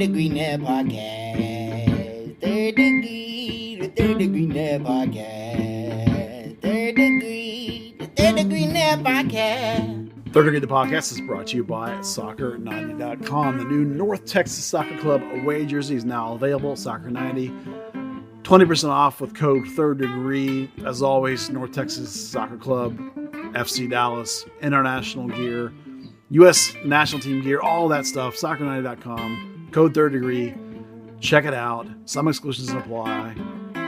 Degree Net Podcast. Third Degree, the Third Degree Net Podcast. Third Degree, the Third Degree Net Podcast. Third Degree, the podcast, is brought to you by Soccer90.com. The new North Texas Soccer Club away jersey is now available. Soccer90, 20% off with code Third Degree. As always, North Texas Soccer Club, FC Dallas, international gear, U.S. national team gear, all that stuff. Soccer90.com, code Third Degree. Check it out. Some exclusions apply.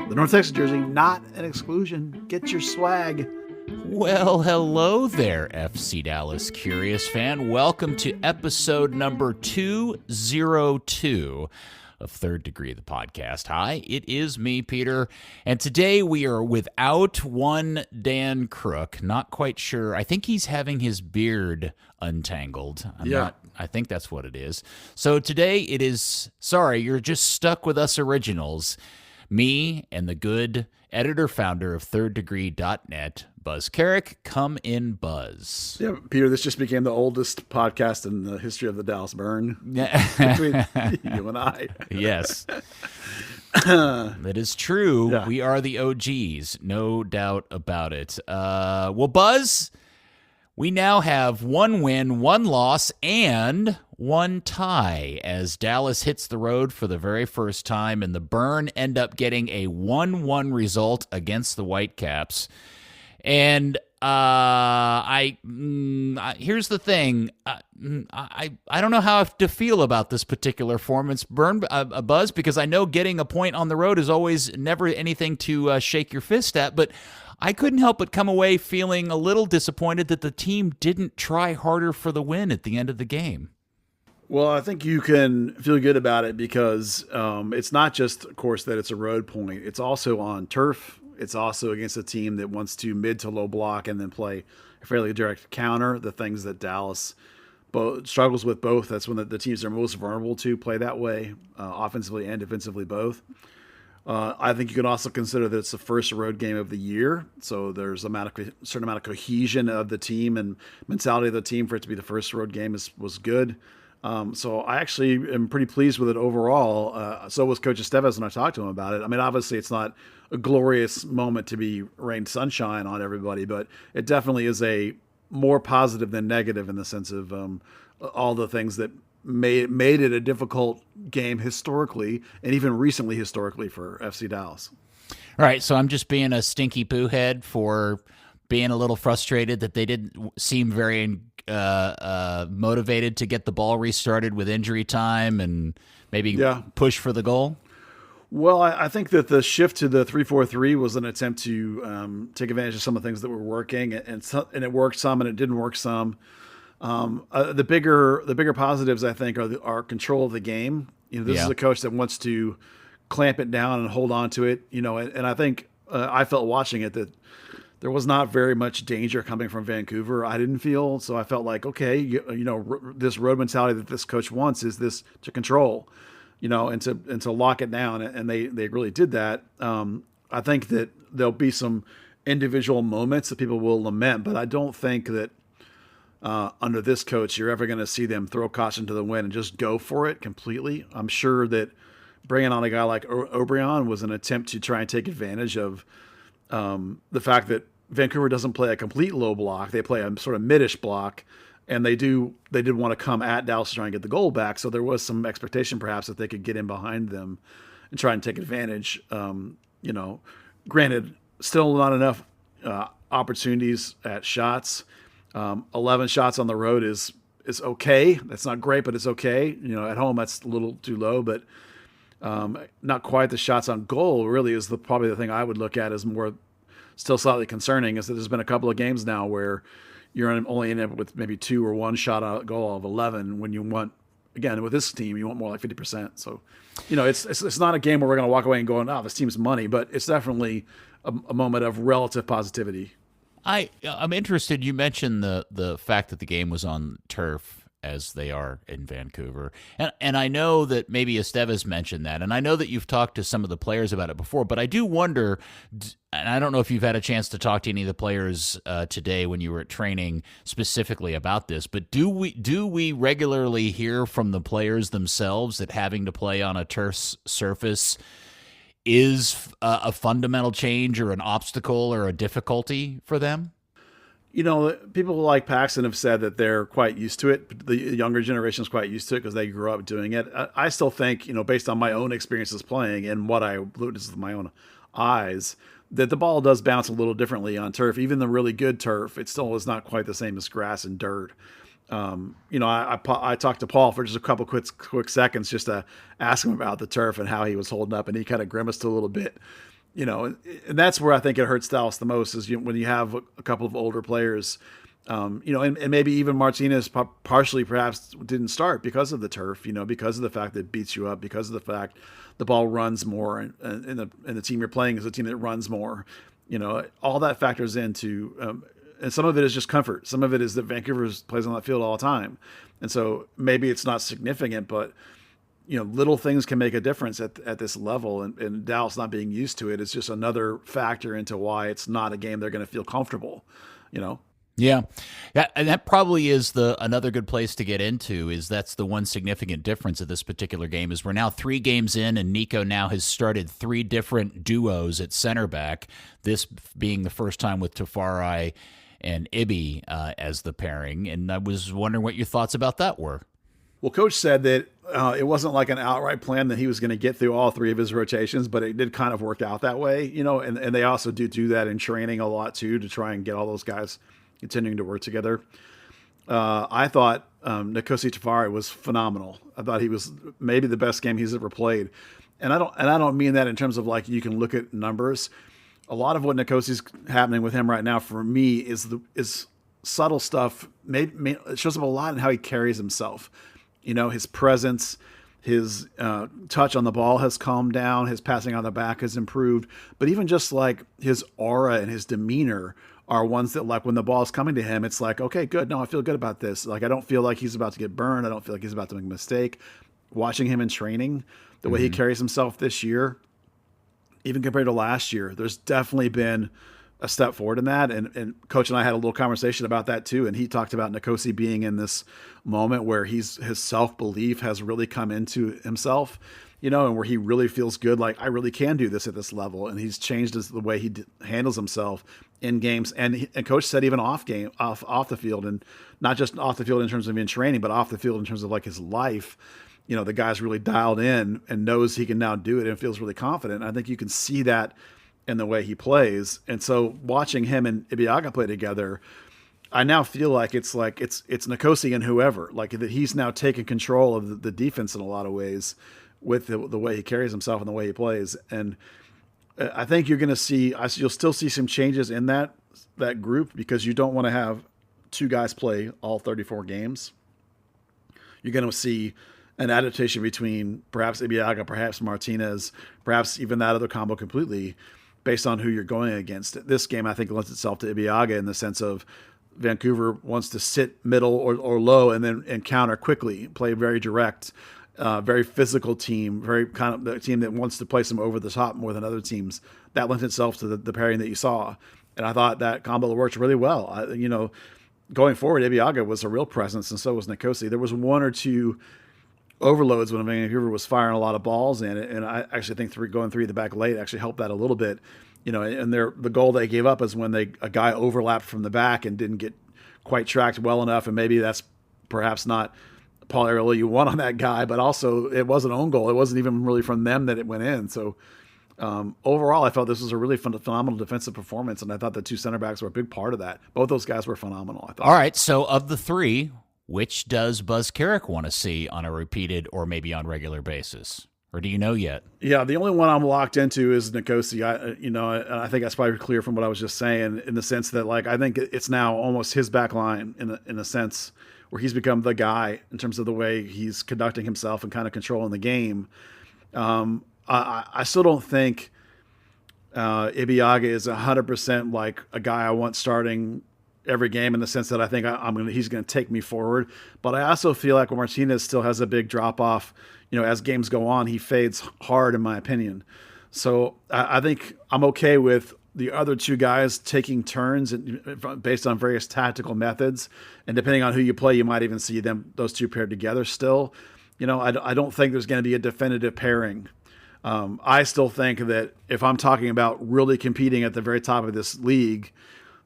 The North Texas jersey, not an exclusion. Get your swag. Well, hello there, FC Dallas Curious fan. Welcome to episode number 202 of Third Degree, the podcast. Hi, it is me, Peter, and today we are without one Dan Crooke. Not quite sure. I think he's having his beard untangled. I think that's what it is. So today it is, sorry, you're just stuck with us originals. Me and the good editor-founder of thirddegree.net, Buzz Carrick. Come in, Buzz. Yeah, Peter, this just became the oldest podcast in the history of the Dallas Burn between you and I. Yes. That is true. Yeah. We are the OGs, no doubt about it. Well, Buzz, we now have one win, one loss, and one tie as Dallas hits the road for the very first time, and the Burn end up getting a 1-1 result against the Whitecaps. And here's the thing. I don't know how to feel about this particular performance, Buzz, because I know getting a point on the road is always never anything to shake your fist at, but I couldn't help but come away feeling a little disappointed that the team didn't try harder for the win at the end of the game. Well, I think you can feel good about it because it's not just, of course, that it's a road point. It's also on turf. It's also against a team that wants to mid to low block and then play a fairly direct counter, the things that Dallas struggles with both. That's when the teams are most vulnerable to play that way, offensively and defensively both. I think you can also consider that it's the first road game of the year, so there's a certain amount of cohesion of the team and mentality of the team for it to be the first road game was good. So I actually am pretty pleased with it overall. So was Coach Estevez when I talked to him about it. I mean, obviously it's not a glorious moment to be rained sunshine on everybody, but it definitely is a more positive than negative in the sense of all the things that made it a difficult game historically and even recently historically for FC Dallas. All right, so I'm just being a stinky poo head for being a little frustrated that they didn't seem very motivated to get the ball restarted with injury time and maybe push for the goal. Well, I think that the shift to the 3-4-3 was an attempt to take advantage of some of the things that were working, and it worked some and it didn't work some. The bigger positives, I think, are control of the game. This is a coach that wants to clamp it down and hold on to it. And I think I felt watching it that there was not very much danger coming from Vancouver. I didn't feel so. I felt like, okay, this road mentality that this coach wants is this to control, and to lock it down, and they really did that. I think that there'll be some individual moments that people will lament, but I don't think that under this coach you're ever going to see them throw caution to the wind and just go for it completely. I'm sure that bringing on a guy like O'Brien was an attempt to try and take advantage of the fact that Vancouver doesn't play a complete low block. They play a sort of mid-ish block, and they did want to come at Dallas to try and get the goal back. So there was some expectation perhaps that they could get in behind them and try and take advantage. Granted, still not enough opportunities at shots. 11 shots on the road is okay. That's not great, but it's okay. At home that's a little too low, but not quite the shots on goal really is probably the thing I would look at as more still slightly concerning, is that there's been a couple of games now where you're only ending up with maybe 2 or 1 shot on goal of 11 when you want, again, with this team, you want more like 50%. So, it's not a game where we're going to walk away and go, this team's money, but it's definitely a moment of relative positivity. I'm interested. You mentioned the fact that the game was on turf, as they are in Vancouver. And I know that maybe Esteves mentioned that, and I know that you've talked to some of the players about it before, but I do wonder, and I don't know if you've had a chance to talk to any of the players today when you were at training specifically about this, but do we regularly hear from the players themselves that having to play on a turf surface is a fundamental change or an obstacle or a difficulty for them? People like Paxton have said that they're quite used to it. The younger generation is quite used to it because they grew up doing it. I still think, based on my own experiences playing and what I witnessed with my own eyes, that the ball does bounce a little differently on turf. Even the really good turf, it still is not quite the same as grass and dirt. I talked to Paul for just a couple quick seconds just to ask him about the turf and how he was holding up, and he kind of grimaced a little bit. And that's where I think it hurts Dallas the most is when you have a couple of older players, and maybe even Martinez partially perhaps didn't start because of the turf, because of the fact that it beats you up, because of the fact the ball runs more, and the team you're playing is a team that runs more. All that factors into, and some of it is just comfort. Some of it is that Vancouver plays on that field all the time, and so maybe it's not significant, but little things can make a difference at this level, and Dallas not being used to it is just another factor into why it's not a game they're going to feel comfortable, Yeah, and that probably is another good place to get into. That's the one significant difference of this particular game is we're now 3 games in, and Nico now has started 3 different duos at center back. This being the first time with Tafari and Ibi as the pairing, and I was wondering what your thoughts about that were. Well, Coach said that it wasn't like an outright plan that he was going to get through all 3 of his rotations, but it did kind of work out that way, and they also do that in training a lot too, to try and get all those guys continuing to work together. I thought Nkosi Tafari was phenomenal. I thought he was maybe the best game he's ever played, and I don't mean that in terms of like you can look at numbers. A lot of what Nkosi's happening with him right now for me is subtle stuff. It shows up a lot in how he carries himself. His presence, his touch on the ball has calmed down, his passing on the back has improved, but even just like his aura and his demeanor are ones that, like, when the ball is coming to him, it's like, okay, good. No, I feel good about this. Like, I don't feel like he's about to get burned. I don't feel like he's about to make a mistake. Watching him in training, the way he carries himself this year, even compared to last year, there's definitely been a step forward in that. And Coach and I had a little conversation about that too. And he talked about Nkosi being in this moment where his self-belief has really come into himself, and where he really feels good. Like, I really can do this at this level. And he's changed the way he handles himself in games. And Coach said even off the field, and not just off the field in terms of in training, but off the field in terms of like his life, the guy's really dialed in and knows he can now do it and feels really confident. And I think you can see that in the way he plays. And so watching him and Ibeagha play together, I now feel like it's Nkosi and whoever, like that he's now taken control of the defense in a lot of ways with the way he carries himself and the way he plays. And I think you're going to you'll still see some changes in that group, because you don't want to have 2 guys play all 34 games. You're going to see an adaptation between perhaps Ibeagha, perhaps Martinez, perhaps even that other combo completely, based on who you're going against. This game, I think, lends itself to Ibeagha in the sense of Vancouver wants to sit middle or low and counter quickly, play very direct, very physical team, very kind of the team that wants to play some over the top more than other teams. That lent itself to the pairing that you saw. And I thought that combo worked really well. Going forward, Ibeagha was a real presence, and so was Nkosi. There was 1 or 2 overloads when Vancouver was firing a lot of balls in it, and I actually think going 3 at the back late actually helped that a little bit. And the goal they gave up is when a guy overlapped from the back and didn't get quite tracked well enough, and maybe that's perhaps not Paul Arriola you want on that guy, but also it was an own goal. It wasn't even really from them that it went in. So overall, I felt this was a really phenomenal defensive performance, and I thought the 2 center backs were a big part of that. Both those guys were phenomenal, I thought. All right, so of the 3, which does Buzz Carrick want to see on a repeated or maybe on regular basis? Or do you know yet? Yeah, the only one I'm locked into is Nkosi. I think that's probably clear from what I was just saying, in the sense that, like, I think it's now almost his back line in a sense where he's become the guy in terms of the way he's conducting himself and kind of controlling the game. I still don't think Ibeagha is 100% like a guy I want starting every game in the sense that I think he's going to take me forward. But I also feel like Martinez still has a big drop off. As games go on, he fades hard in my opinion. So I think I'm okay with the other two guys taking turns based on various tactical methods. And depending on who you play, you might even see those two paired together still. I don't think there's going to be a definitive pairing. I still think that if I'm talking about really competing at the very top of this league,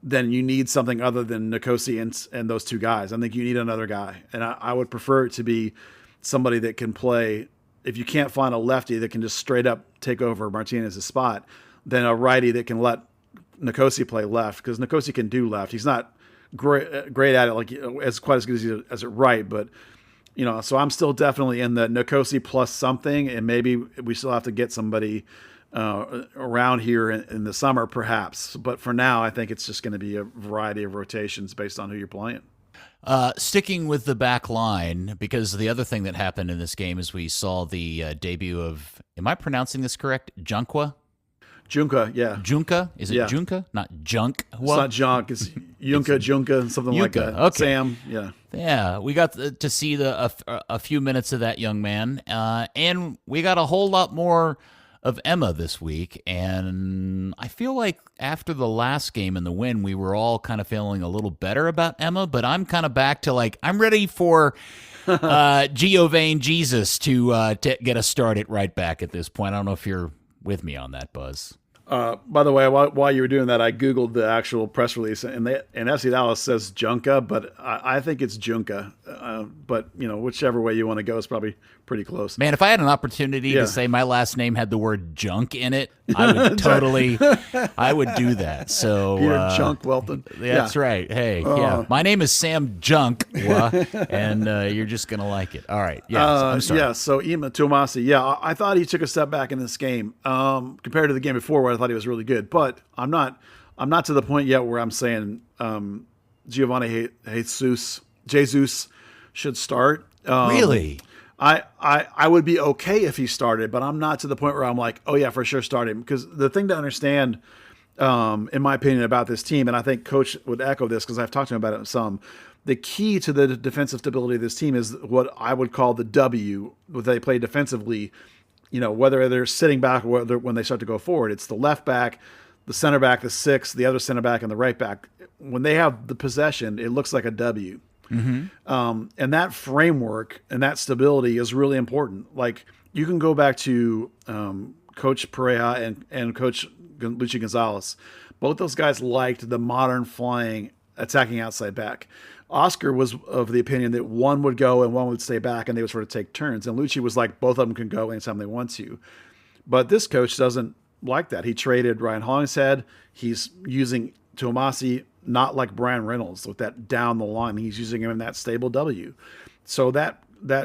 then you need something other than Nkosi and those two guys. I think you need another guy. And I would prefer it to be somebody that can play. If you can't find a lefty that can just straight up take over Martinez's spot, then a righty that can let Nkosi play left, because Nkosi can do left. He's not great at it, like as quite as good as it right, but so I'm still definitely in the Nkosi plus something, and maybe we still have to get somebody around here in the summer, perhaps. But for now, I think it's just going to be a variety of rotations based on who you're playing. Sticking with the back line, because the other thing that happened in this game is we saw the debut of, am I pronouncing this correct? Junka, yeah. Junka? Is it Junka? Not Junk? It's not Junk. It's Junka, something like that. Okay. Sam, yeah. Yeah, we got to see a few minutes of that young man, and we got a whole lot more of Emma this week, and I feel like after the last game and the win, we were all kind of feeling a little better about Emma, but I'm kind of back to I'm ready for Giovanni Jesus to get us started right back at this point. I don't know if you're with me on that, Buzz. By the way, while you were doing that, I Googled the actual press release, and FC Dallas says Junka, but I think it's Junka. But, whichever way you want to go is probably pretty close. Man, if I had an opportunity to say my last name had the word junk in it, I would I would do that. So Peter Junk Welpton. That's right. Hey, my name is Sam Junk, and you're just going to like it. All right. Yeah, I'm sorry. Yeah, so Ima Tuomasi, I thought he took a step back in this game compared to the game before where I thought he was really good. But I'm not to the point yet where I'm saying Giovanni Jesus should start. Really? I would be okay if he started, but I'm not to the point where I'm like, oh yeah, for sure start him. Because the thing to understand, in my opinion, about this team, and I think Coach would echo this because I've talked to him about it some, the key to the defensive stability of this team is what I would call the W, what they play defensively, whether they're sitting back or when they start to go forward. It's the left back, the center back, the six, the other center back, and the right back. When they have the possession, it looks like a W. Mm-hmm. And that framework and that stability is really important. Like, you can go back to Coach Pereira and Coach Luchi Gonzalez. Both those guys liked the modern flying attacking outside back. Oscar was of the opinion that one would go and one would stay back, and they would sort of take turns. And Lucci was like, both of them can go anytime they want to. But this coach doesn't like that. He traded Ryan Hollingshead. He's using Tuomasi not like Brian Reynolds with that down the line. He's using him in that stable W. So that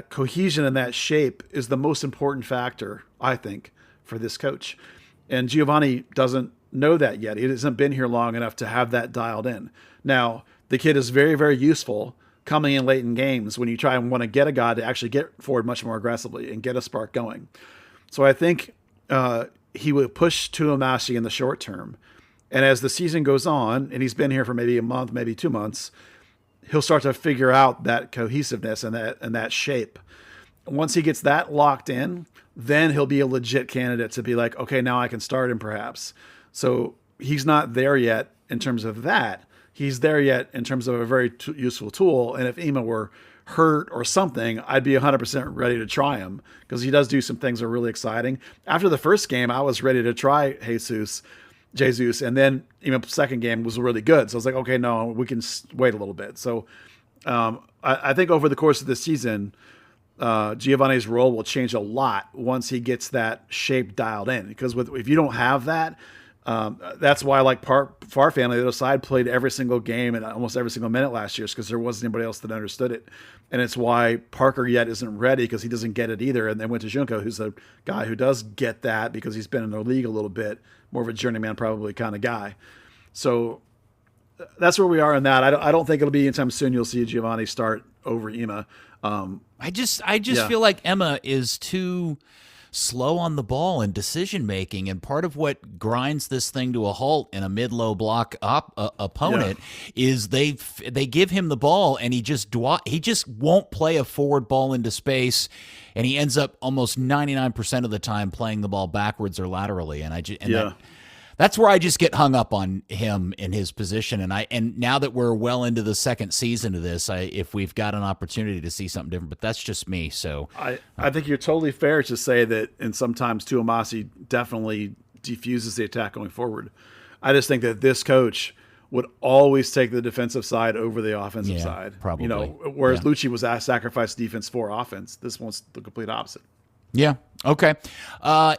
cohesion and that shape is the most important factor, I think, for this coach. And Giovanni doesn't know that yet. He hasn't been here long enough to have that dialed in. Now, the kid is very, very useful coming in late in games when you try and want to get a guy to actually get forward much more aggressively and get a spark going. So I think he will push Tuomasi in the short term. And as the season goes on, and he's been here for maybe a month, maybe 2 months, he'll start to figure out that cohesiveness and that shape. Once he gets that locked in, then he'll be a legit candidate to be like, okay, now I can start him perhaps. So he's not there yet in terms of that. He's there yet in terms of a very useful tool. And if Ima were hurt or something, I'd be 100% ready to try him because he does do some things that are really exciting. After the first game, I was ready to try Jesus, and then even the second game was really good. So I was like, okay, no, we can wait a little bit. So I think over the course of the season, Giovanni's role will change a lot once he gets that shape dialed in. Because if you don't have that, that's why Far Family, the other side, played every single game and almost every single minute last year, because there wasn't anybody else that understood it. And it's why Parker yet isn't ready, because he doesn't get it either. And then went to Junko, who's a guy who does get that because he's been in the league a little bit, more of a journeyman probably kind of guy. So that's where we are in that. I don't think it'll be anytime soon you'll see Giovanni start over Ima. I just feel like Emma is too slow on the ball and decision making. And part of what grinds this thing to a halt in a mid-low block opponent is they give him the ball and he just won't play a forward ball into space, and he ends up almost 99% of the time playing the ball backwards or laterally. And that's where I just get hung up on him in his position. And now that we're well into the second season of this, if we've got an opportunity to see something different, but that's just me. So I think you're totally fair to say that, and sometimes Tuamasi definitely defuses the attack going forward. I just think that this coach would always take the defensive side over the offensive side. Probably. Whereas Lucci was asked sacrifice defense for offense. This one's the complete opposite. Yeah. Okay.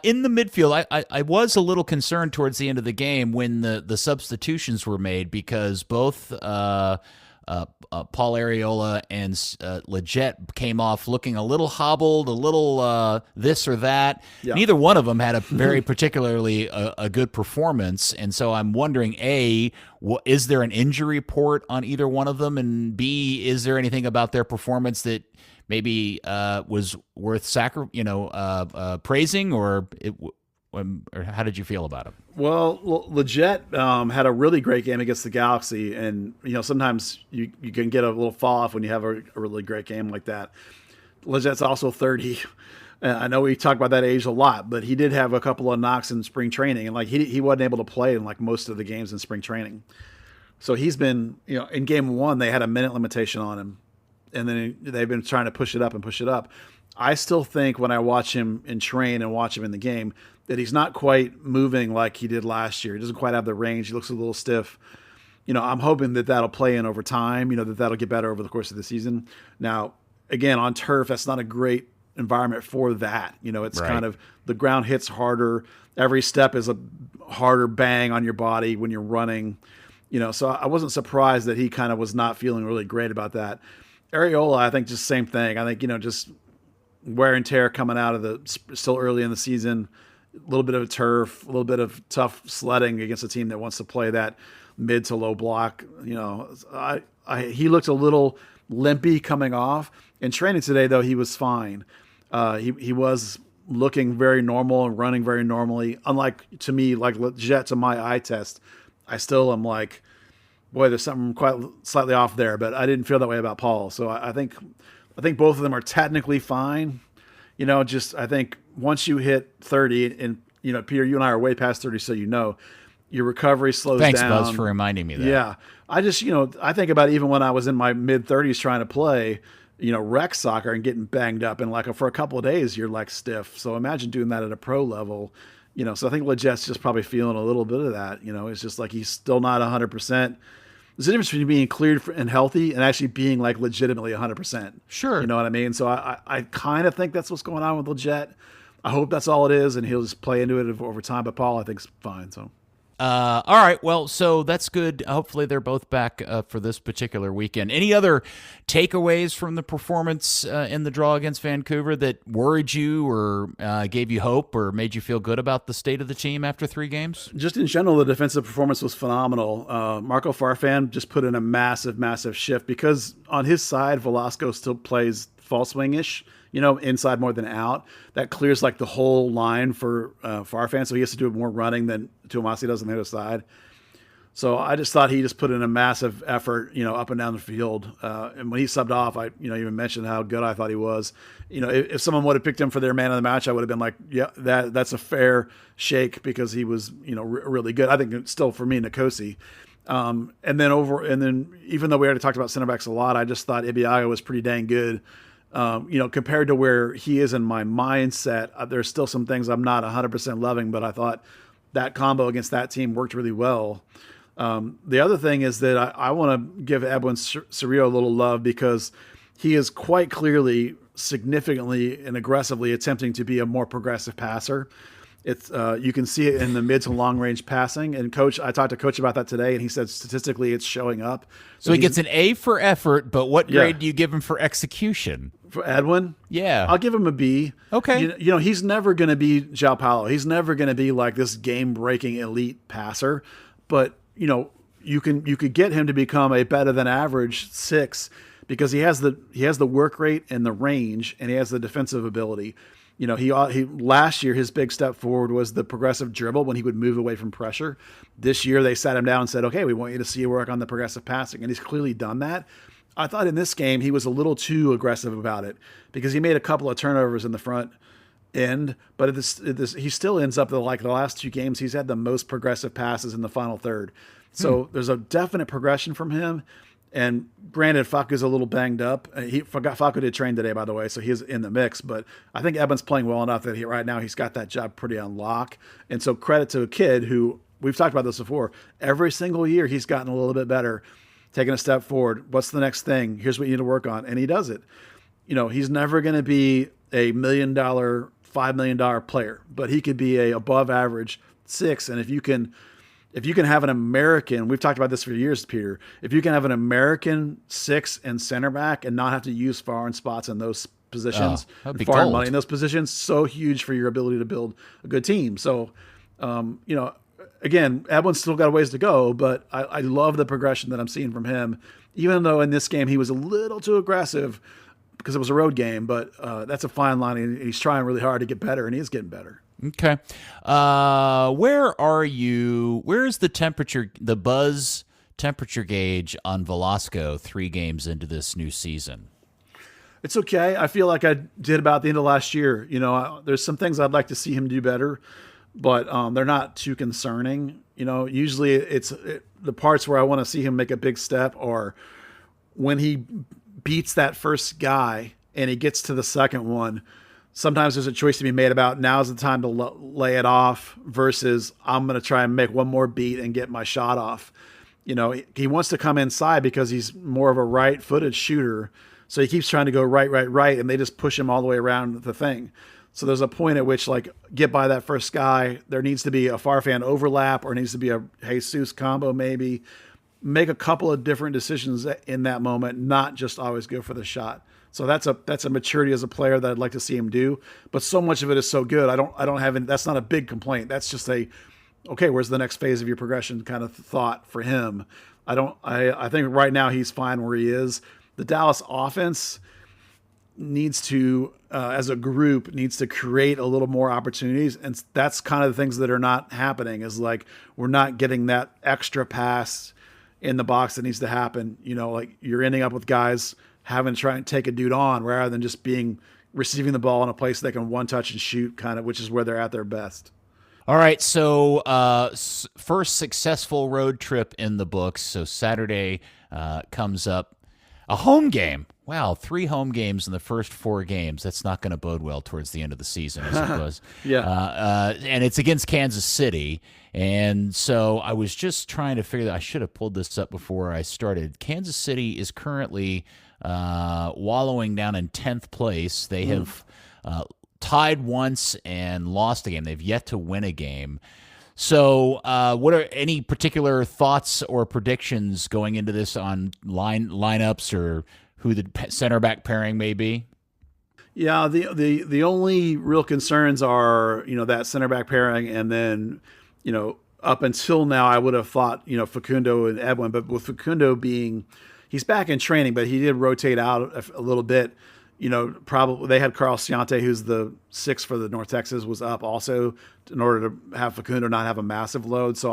In the midfield, I was a little concerned towards the end of the game when the substitutions were made, because both Paul Arriola and Leggett came off looking a little hobbled, a little this or that. Yeah. Neither one of them had a very particularly a good performance, and so I'm wondering, A, is there an injury report on either one of them, and B, is there anything about their performance that maybe was worth praising, or how did you feel about him? Well, Leggett had a really great game against the Galaxy, and sometimes you can get a little fall off when you have a really great game like that. Leggett's also 30. I know we talk about that age a lot, but he did have a couple of knocks in spring training, and he wasn't able to play in most of the games in spring training. So he's been, in game one they had a minute limitation on him, and then they've been trying to push it up. I still think when I watch him in train and watch him in the game that he's not quite moving like he did last year. He doesn't quite have the range. He looks a little stiff. I'm hoping that that'll play in over time, that'll get better over the course of the season. Now, again, on turf, that's not a great environment for that. It's right. Kind of the ground hits harder. Every step is a harder bang on your body when you're running. So I wasn't surprised that he kind of was not feeling really great about that. Arriola, I think just same thing. I think, just wear and tear coming out of still early in the season, a little bit of turf, a little bit of tough sledding against a team that wants to play that mid to low block. He looked a little limpy coming off. In training today, though, he was fine. He was looking very normal and running very normally. Unlike, to me, like Leggett to my eye test, I still am like, boy, there's something quite slightly off there, but I didn't feel that way about Paul. So I think both of them are technically fine. I think once you hit 30, and Peter, you and I are way past 30, so your recovery slows down. Thanks, Buzz, for reminding me that. Yeah, I just I think about even when I was in my mid 30s trying to play rec soccer and getting banged up, and for a couple of days you're stiff. So imagine doing that at a pro level. So I think Leggett's just probably feeling a little bit of that. It's just he's still not 100%. There's a difference between being cleared and healthy and actually being legitimately 100%. Sure. You know what I mean? So I kind of think that's what's going on with Leggett. I hope that's all it is, and he'll just play into it over time. But Paul, I think, is fine. So. All right. Well, so that's good. Hopefully they're both back for this particular weekend. Any other takeaways from the performance in the draw against Vancouver that worried you or gave you hope or made you feel good about the state of the team after 3 games? Just in general, the defensive performance was phenomenal. Marco Farfan just put in a massive, massive shift because on his side, Velasco still plays false wing-ish, inside more than out. That clears the whole line for Farfan, so he has to do more running than Tuamasi does on the other side. So I just thought he just put in a massive effort, up and down the field. And when he subbed off, I, even mentioned how good I thought he was. If someone would have picked him for their man of the match, I would have been like, yeah, that's a fair shake because he was, really good. I think it's still for me, Nkosi. And then even though we already talked about center backs a lot, I just thought Ibiaga was pretty dang good. Compared to where he is in my mindset, there's still some things I'm not 100% loving, but I thought that combo against that team worked really well. The other thing is that I want to give Edwin Cerrillo a little love because he is quite clearly, significantly, and aggressively attempting to be a more progressive passer. It's you can see it in the mid to long range passing. And I talked to Coach about that today, and he said statistically it's showing up. So he gets an A for effort, but what grade do you give him for execution? For Edwin? Yeah. I'll give him a B. Okay. He's never going to be João Paulo. He's never going to be this game-breaking elite passer. But, you could get him to become a better than average 6 because he has the work rate and the range, and he has the defensive ability. He last year his big step forward was the progressive dribble when he would move away from pressure. This year they sat him down and said, okay, we want you to see you work on the progressive passing, and he's clearly done that. I thought in this game he was a little too aggressive about it because he made a couple of turnovers in the front end, but he still ends up like the last 2 games he's had the most progressive passes in the final third. So there's a definite progression from him. And granted, Facu's a little banged up. Facu did train today, by the way, so he's in the mix. But I think Eben's playing well enough that right now he's got that job pretty on lock. And so credit to a kid who, we've talked about this before, every single year he's gotten a little bit better, taking a step forward. What's the next thing? Here's what you need to work on. And he does it. He's never going to be a $1 million, $5 million player, but he could be a above average 6. And if you can have an American, we've talked about this for years, Peter, if you can have an American 6 and center back and not have to use foreign spots in those positions, foreign money in those positions, so huge for your ability to build a good team. So, again, Edwin's still got a ways to go, but I love the progression that I'm seeing from him, even though in this game he was a little too aggressive because it was a road game, but that's a fine line, and he's trying really hard to get better, and he is getting better. Okay. Where are you? Where is the buzz temperature gauge on Velasco 3 games into this new season? It's okay. I feel like I did about the end of last year. There's some things I'd like to see him do better, but they're not too concerning. Usually the parts where I want to see him make a big step are when he beats that first guy and he gets to the second one. Sometimes there's a choice to be made about now's the time to lay it off versus I'm going to try and make one more beat and get my shot off. He wants to come inside because he's more of a right-footed shooter. So he keeps trying to go right, and they just push him all the way around the thing. So there's a point at which, get by that first guy. There needs to be a Farfan overlap or needs to be a Jesus combo maybe. Make a couple of different decisions in that moment, not just always go for the shot. So that's a maturity as a player that I'd like to see him do. But so much of it is so good. I don't have any, that's not a big complaint. That's just okay, where's the next phase of your progression kind of thought for him. I think right now he's fine where he is. The Dallas offense needs to, as a group, needs to create a little more opportunities. And that's kind of the things that are not happening is we're not getting that extra pass in the box that needs to happen. You're ending up with guys having to try and take a dude on rather than just receiving the ball in a place they can one touch and shoot kind of, which is where they're at their best. All right. So first successful road trip in the books. So Saturday comes up, a home game. Wow. 3 home games in the first 4 games. That's not going to bode well towards the end of the season as it was. Yeah. And it's against Kansas City. And so I was just trying to figure that I should have pulled this up before I started. Kansas City is currently wallowing down in 10th place. They have tied once and lost a game. They've yet to win a game. So what are any particular thoughts or predictions going into this on lineups or who the center back pairing may be? Yeah, the only real concerns are, that center back pairing, and then, up until now I would have thought, Facundo and Edwin, but with Facundo he's back in training, but he did rotate out a little bit. Probably they had Carl Ciante, who's the 6 for the North Texas, was up also in order to have Facundo not have a massive load. So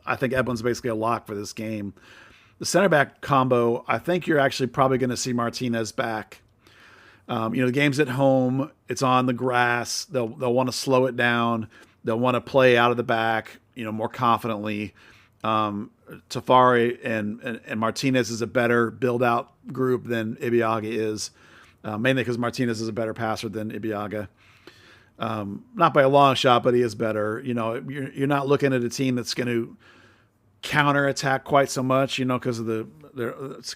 I think Edwin's basically a lock for this game. The center back combo, I think you're actually probably going to see Martinez back. The game's at home. It's on the grass. They'll want to slow it down. They'll want to play out of the back, more confidently. Tafari and Martinez is a better build-out group than Ibeagha is, mainly because Martinez is a better passer than Ibeagha. Not by a long shot, but he is better. You're not looking at a team that's going to counter-attack quite so much, because of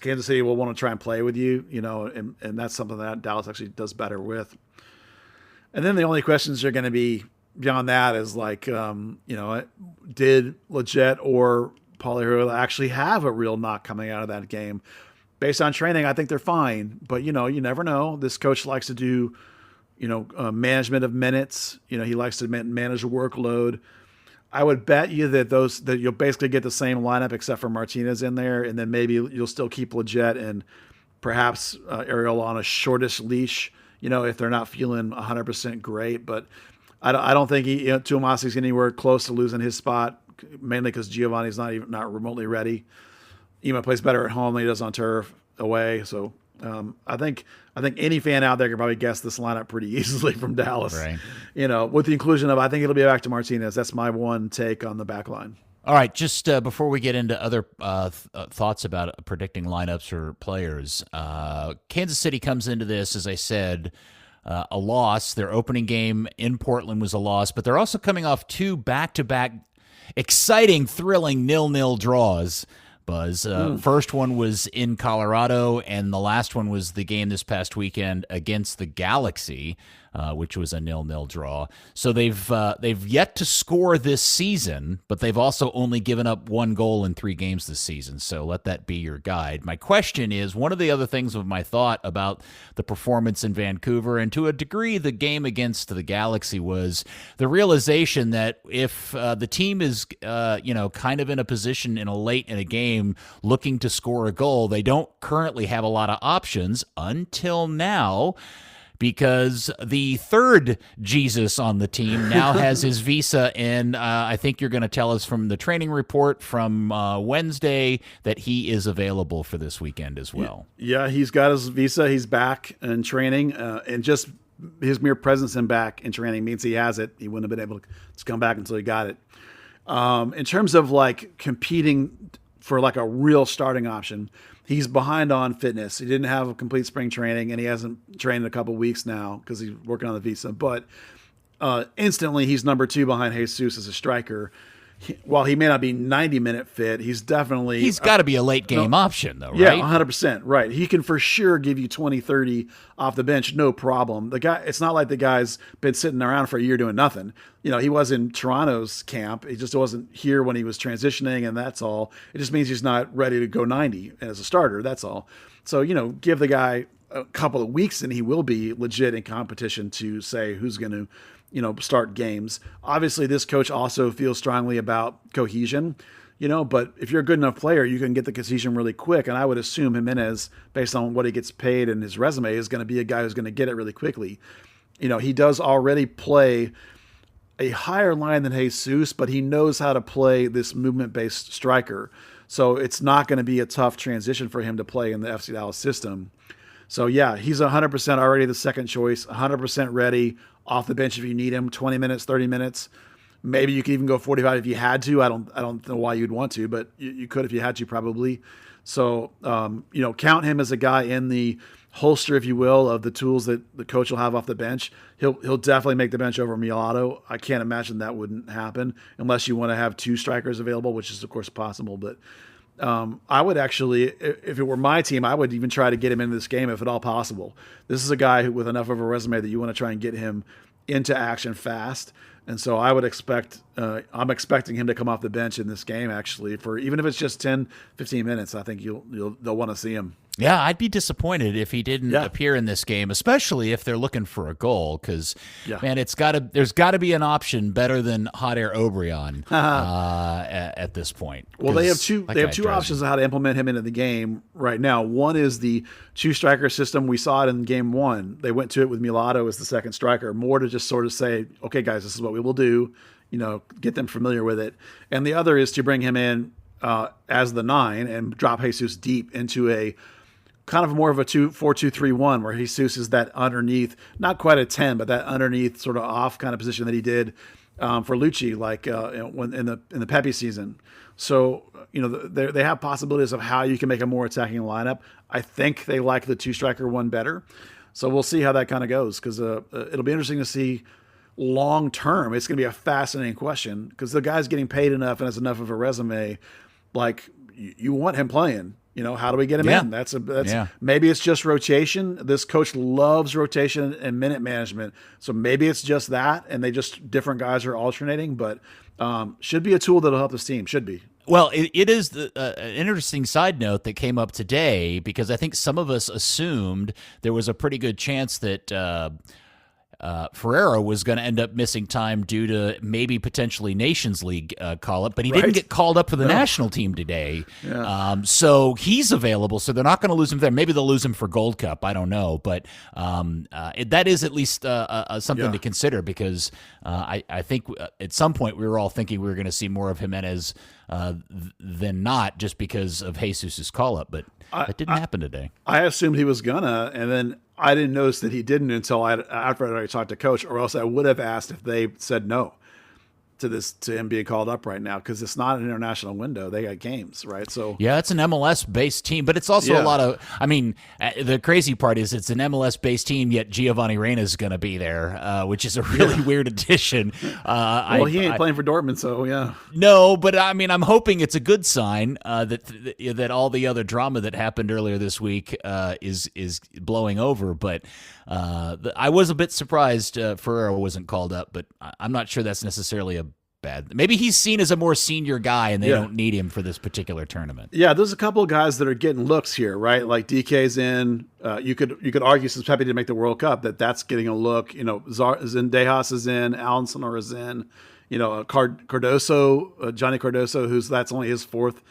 Kansas City will want to try and play with you, and that's something that Dallas actually does better with. And then the only questions are going to be beyond that is did Leggett or Pauly actually have a real knock coming out of that game? Based on training, I think they're fine, but you never know. This coach likes to do, management of minutes. He likes to manage a workload. I would bet you that you'll basically get the same lineup except for Martinez in there, and then maybe you'll still keep Leggett and perhaps Ariel on a shortish leash if they're not feeling 100% great. But I don't think Tuamasi's anywhere close to losing his spot, mainly because Giovanni's not remotely ready. Ema plays better at home than he does on turf away. So I think any fan out there can probably guess this lineup pretty easily from Dallas. Right. With the inclusion of, I think it'll be back to Martinez. That's my one take on the back line. All right, just before we get into other thoughts about predicting lineups or players, Kansas City comes into this, as I said, a loss. Their opening game in Portland was a loss, but they're also coming off 2 back-to-back exciting, thrilling 0-0 draws. Buzz. First one was in Colorado, and the last one was the game this past weekend against the Galaxy, which was a 0-0 draw. So they've yet to score this season, but they've also only given up 1 goal in 3 games this season. So let that be your guide. My question is, one of the other things of my thought about the performance in Vancouver, and to a degree the game against the Galaxy, was the realization that if the team is kind of in a position late in a game looking to score a goal, they don't currently have a lot of options until now, because the third Jesus on the team now has his visa, and I think you're going to tell us from the training report from Wednesday that he is available for this weekend as well. Yeah, he's got his visa. He's back in training, and just his mere presence back in training means he has it. He wouldn't have been able to come back until he got it. In terms of competing for a real starting option, he's behind on fitness. He didn't have a complete spring training, and he hasn't trained in a couple weeks now because he's working on the visa. But instantly, he's number 2 behind Jesus as a striker. While he may not be 90-minute fit, he's got to be a late game option, though, right? Yeah, 100%. Right. He can for sure give you 20, 30 off the bench, no problem. It's not like the guy's been sitting around for a year doing nothing. He was in Toronto's camp. He just wasn't here when he was transitioning, and that's all. It just means he's not ready to go 90 as a starter. That's all. So, give the guy a couple of weeks, and he will be legit in competition to say who's going to start games. Obviously, this coach also feels strongly about cohesion, but if you're a good enough player, you can get the cohesion really quick. And I would assume Jimenez, based on what he gets paid and his resume, is going to be a guy who's going to get it really quickly. He does already play a higher line than Jesus, but he knows how to play this movement-based striker. So it's not going to be a tough transition for him to play in the FC Dallas system. So yeah, he's 100% already the second choice, 100% ready, off the bench if you need him, 20 minutes, 30 minutes. Maybe you could even go 45 if you had to. I don't know why you'd want to, but you could if you had to, probably. So, count him as a guy in the holster, if you will, of the tools that the coach will have off the bench. He'll definitely make the bench over Milano. I can't imagine that wouldn't happen unless you want to have 2 strikers available, which is of course possible. But I would actually, if it were my team, I would even try to get him into this game if at all possible. This is a guy with enough of a resume that you want to try and get him into action fast. And so I would I'm expecting him to come off the bench in this game, actually, for even if it's just 10, 15 minutes. I think they'll want to see him. Yeah, I'd be disappointed if he didn't appear in this game, especially if they're looking for a goal. Because man, there's got to be an option better than Hot Air Obrian at this point. Well, they have two options on how to implement him into the game right now. One is the 2 striker system. We saw it in game 1. They went to it with Milano as the second striker, more to just sort of say, okay, guys, this is what we will do. Get them familiar with it. And the other is to bring him in as the 9 and drop Jesus deep into a kind of more of a 4-2-3-1, where Jesus is that underneath, not quite a 10, but that underneath sort of off kind of position that he did for Lucci, when in the Pepe season. So they have possibilities of how you can make a more attacking lineup. I think they like the 2-striker one better. So we'll see how that kind of goes, because it'll be interesting to see long term. It's going to be a fascinating question, because the guy's getting paid enough and has enough of a resume. You want him playing. How do we get him in? That's maybe it's just rotation. This coach loves rotation and minute management. So maybe it's just that, and different guys are alternating, but should be a tool that'll help this team. Should be. Well, it is an interesting side note that came up today, because I think some of us assumed there was a pretty good chance that Ferreira was going to end up missing time due to maybe potentially Nations League call-up, but he didn't get called up for the national team today. Yeah. So he's available, so they're not going to lose him there. Maybe they'll lose him for Gold Cup. I don't know, but that is at least something to consider, because I think at some point we were all thinking we were going to see more of Jimenez than not, just because of Jesus's call-up, but that didn't happen today. I assumed he was gonna, and then I didn't notice that he didn't until after I already talked to Coach, or else I would have asked if they said no to him being called up right now, because it's not an international window. They got games, right? So yeah, it's an MLS-based team, but it's also a lot of. I mean, the crazy part is it's an MLS-based team, yet Giovanni Reyna is going to be there, which is a really weird addition. He ain't playing for Dortmund, so yeah. No, but I mean, I'm hoping it's a good sign that all the other drama that happened earlier this week is blowing over. But I was a bit surprised Ferreira wasn't called up, but I'm not sure that's necessarily a bad. Maybe he's seen as a more senior guy, and they don't need him for this particular tournament. Yeah, there's a couple of guys that are getting looks here, right? Like DK's in. You could argue, since Pepe didn't make the World Cup, that's getting a look. Zendejas is in. Alan Sonora is in. Cardoso, Johnny Cardoso, that's only his fourth.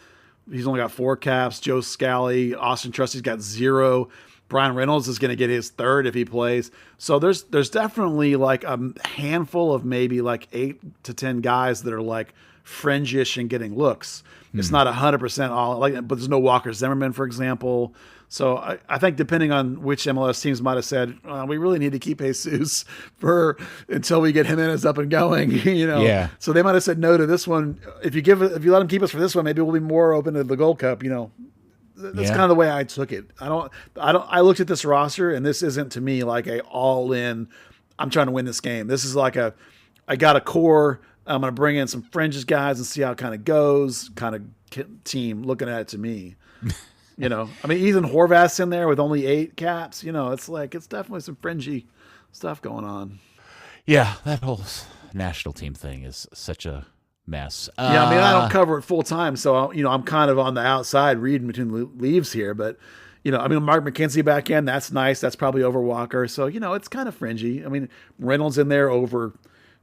He's only got 4 caps. Joe Scally, Austin Trusty's got 0. Brian Reynolds is going to get his 3rd if he plays. So there's definitely like a handful of maybe like 8 to 10 guys that are like fringe-ish and getting looks. It's not 100% all, but there's no Walker Zimmerman, for example. So I think depending on which MLS teams might have said, we really need to keep Jesus until we get Jimenez up and going, Yeah. So they might have said no to this one. If you let him keep us for this one, maybe we'll be more open to the Gold Cup, That's kind of the way I took it. I looked at this roster, and this isn't to me like a all in, I'm trying to win this game. This is like I got a core. I'm going to bring in some fringes guys and see how it kind of goes, kind of team looking at it to me. I mean, Ethan Horvath's in there with only 8 caps. It's definitely some fringy stuff going on. Yeah, that whole national team thing is such a mess. Yeah, I mean, I don't cover it full time, so I'm kind of on the outside reading between the leaves here. But Mark McKenzie back in, that's nice. That's probably over Walker, so it's kind of fringy. I mean, Reynolds in there over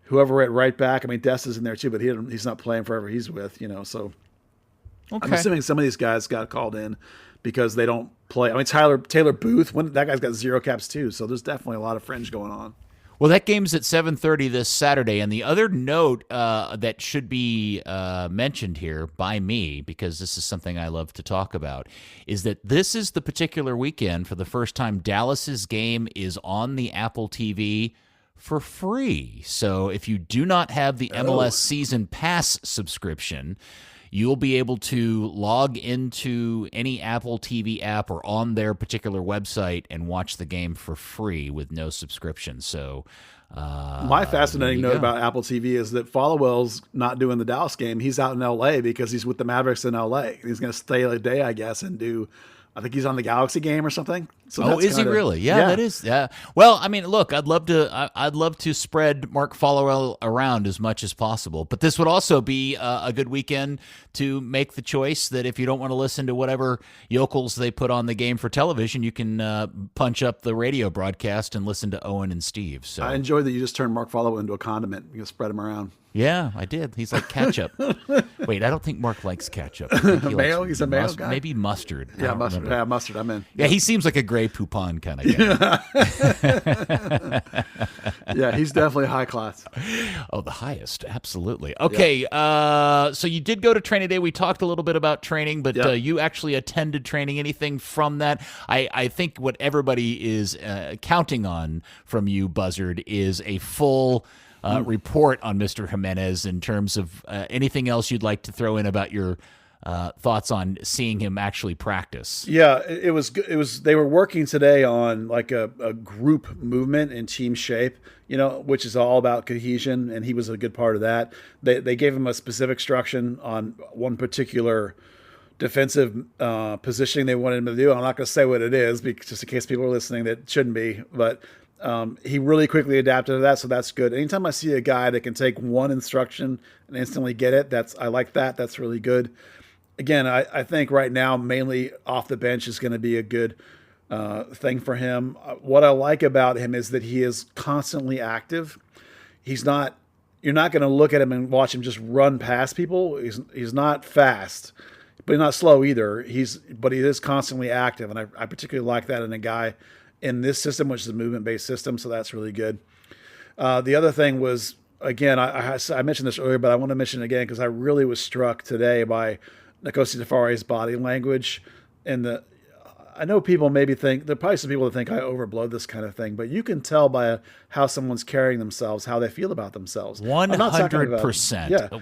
whoever at right back. I mean, Dest is in there too, but he's not playing forever. He's with so. Okay. I'm assuming some of these guys got called in because they don't play. I mean, Taylor Booth, that guy's got 0 caps too, so there's definitely a lot of fringe going on. Well, that game's at 7:30 this Saturday, and the other note that should be mentioned here by me, because this is something I love to talk about, is that this is the particular weekend for the first time Dallas's game is on the Apple TV for free. So if you do not have the MLS Season Pass subscription, you'll be able to log into any Apple TV app or on their particular website and watch the game for free with no subscription. So my fascinating note about Apple TV is that Followell's not doing the Dallas game. He's out in LA because he's with the Mavericks in LA. He's going to stay a day, I guess, and I think he's on the Galaxy game or something. So is he really? Yeah, that is. Yeah. Well, I mean, look, I'd love to spread Mark Followell around as much as possible, but this would also be a good weekend to make the choice that if you don't want to listen to whatever yokels they put on the game for television, you can punch up the radio broadcast and listen to Owen and Steve. So I enjoy that you just turned Mark Followell into a condiment. You can spread him around. Yeah, I did. He's like ketchup. Wait, I don't think Mark likes ketchup. Mayo? He's a mayo guy? Maybe mustard. Yeah, mustard. Yeah, mustard. I'm in. Yeah, he seems like a Grey Poupon kind of guy. Yeah, he's definitely high class. Oh, the highest. Absolutely. Okay, so you did go to training day. We talked a little bit about training, but you actually attended training. Anything from that? I think what everybody is counting on from you, Buzzard, is a full report on Mr. Jimenez in terms of anything else you'd like to throw in about your thoughts on seeing him actually practice. Yeah, it was. They were working today on like a group movement and team shape, which is all about cohesion, and he was a good part of that. They gave him a specific instruction on one particular defensive positioning they wanted him to do. I'm not going to say what it is, because just in case people are listening that shouldn't be, but he really quickly adapted to that, so that's good. Anytime I see a guy that can take one instruction and instantly get it, I like that. That's really good. Again, I think right now mainly off the bench is going to be a good thing for him. What I like about him is that he is constantly active. He's not. You're not going to look at him and watch him just run past people. He's not fast, but he's not slow either. But he is constantly active, and I particularly like that in a guy in this system, which is a movement-based system. So that's really good. The other thing was, again, I mentioned this earlier, but I want to mention it again because I really was struck today by Nkosi Tafari's body language. And I know people maybe think, there are probably some people that think I overblow this kind of thing, but you can tell by how someone's carrying themselves, how they feel about themselves. 100%.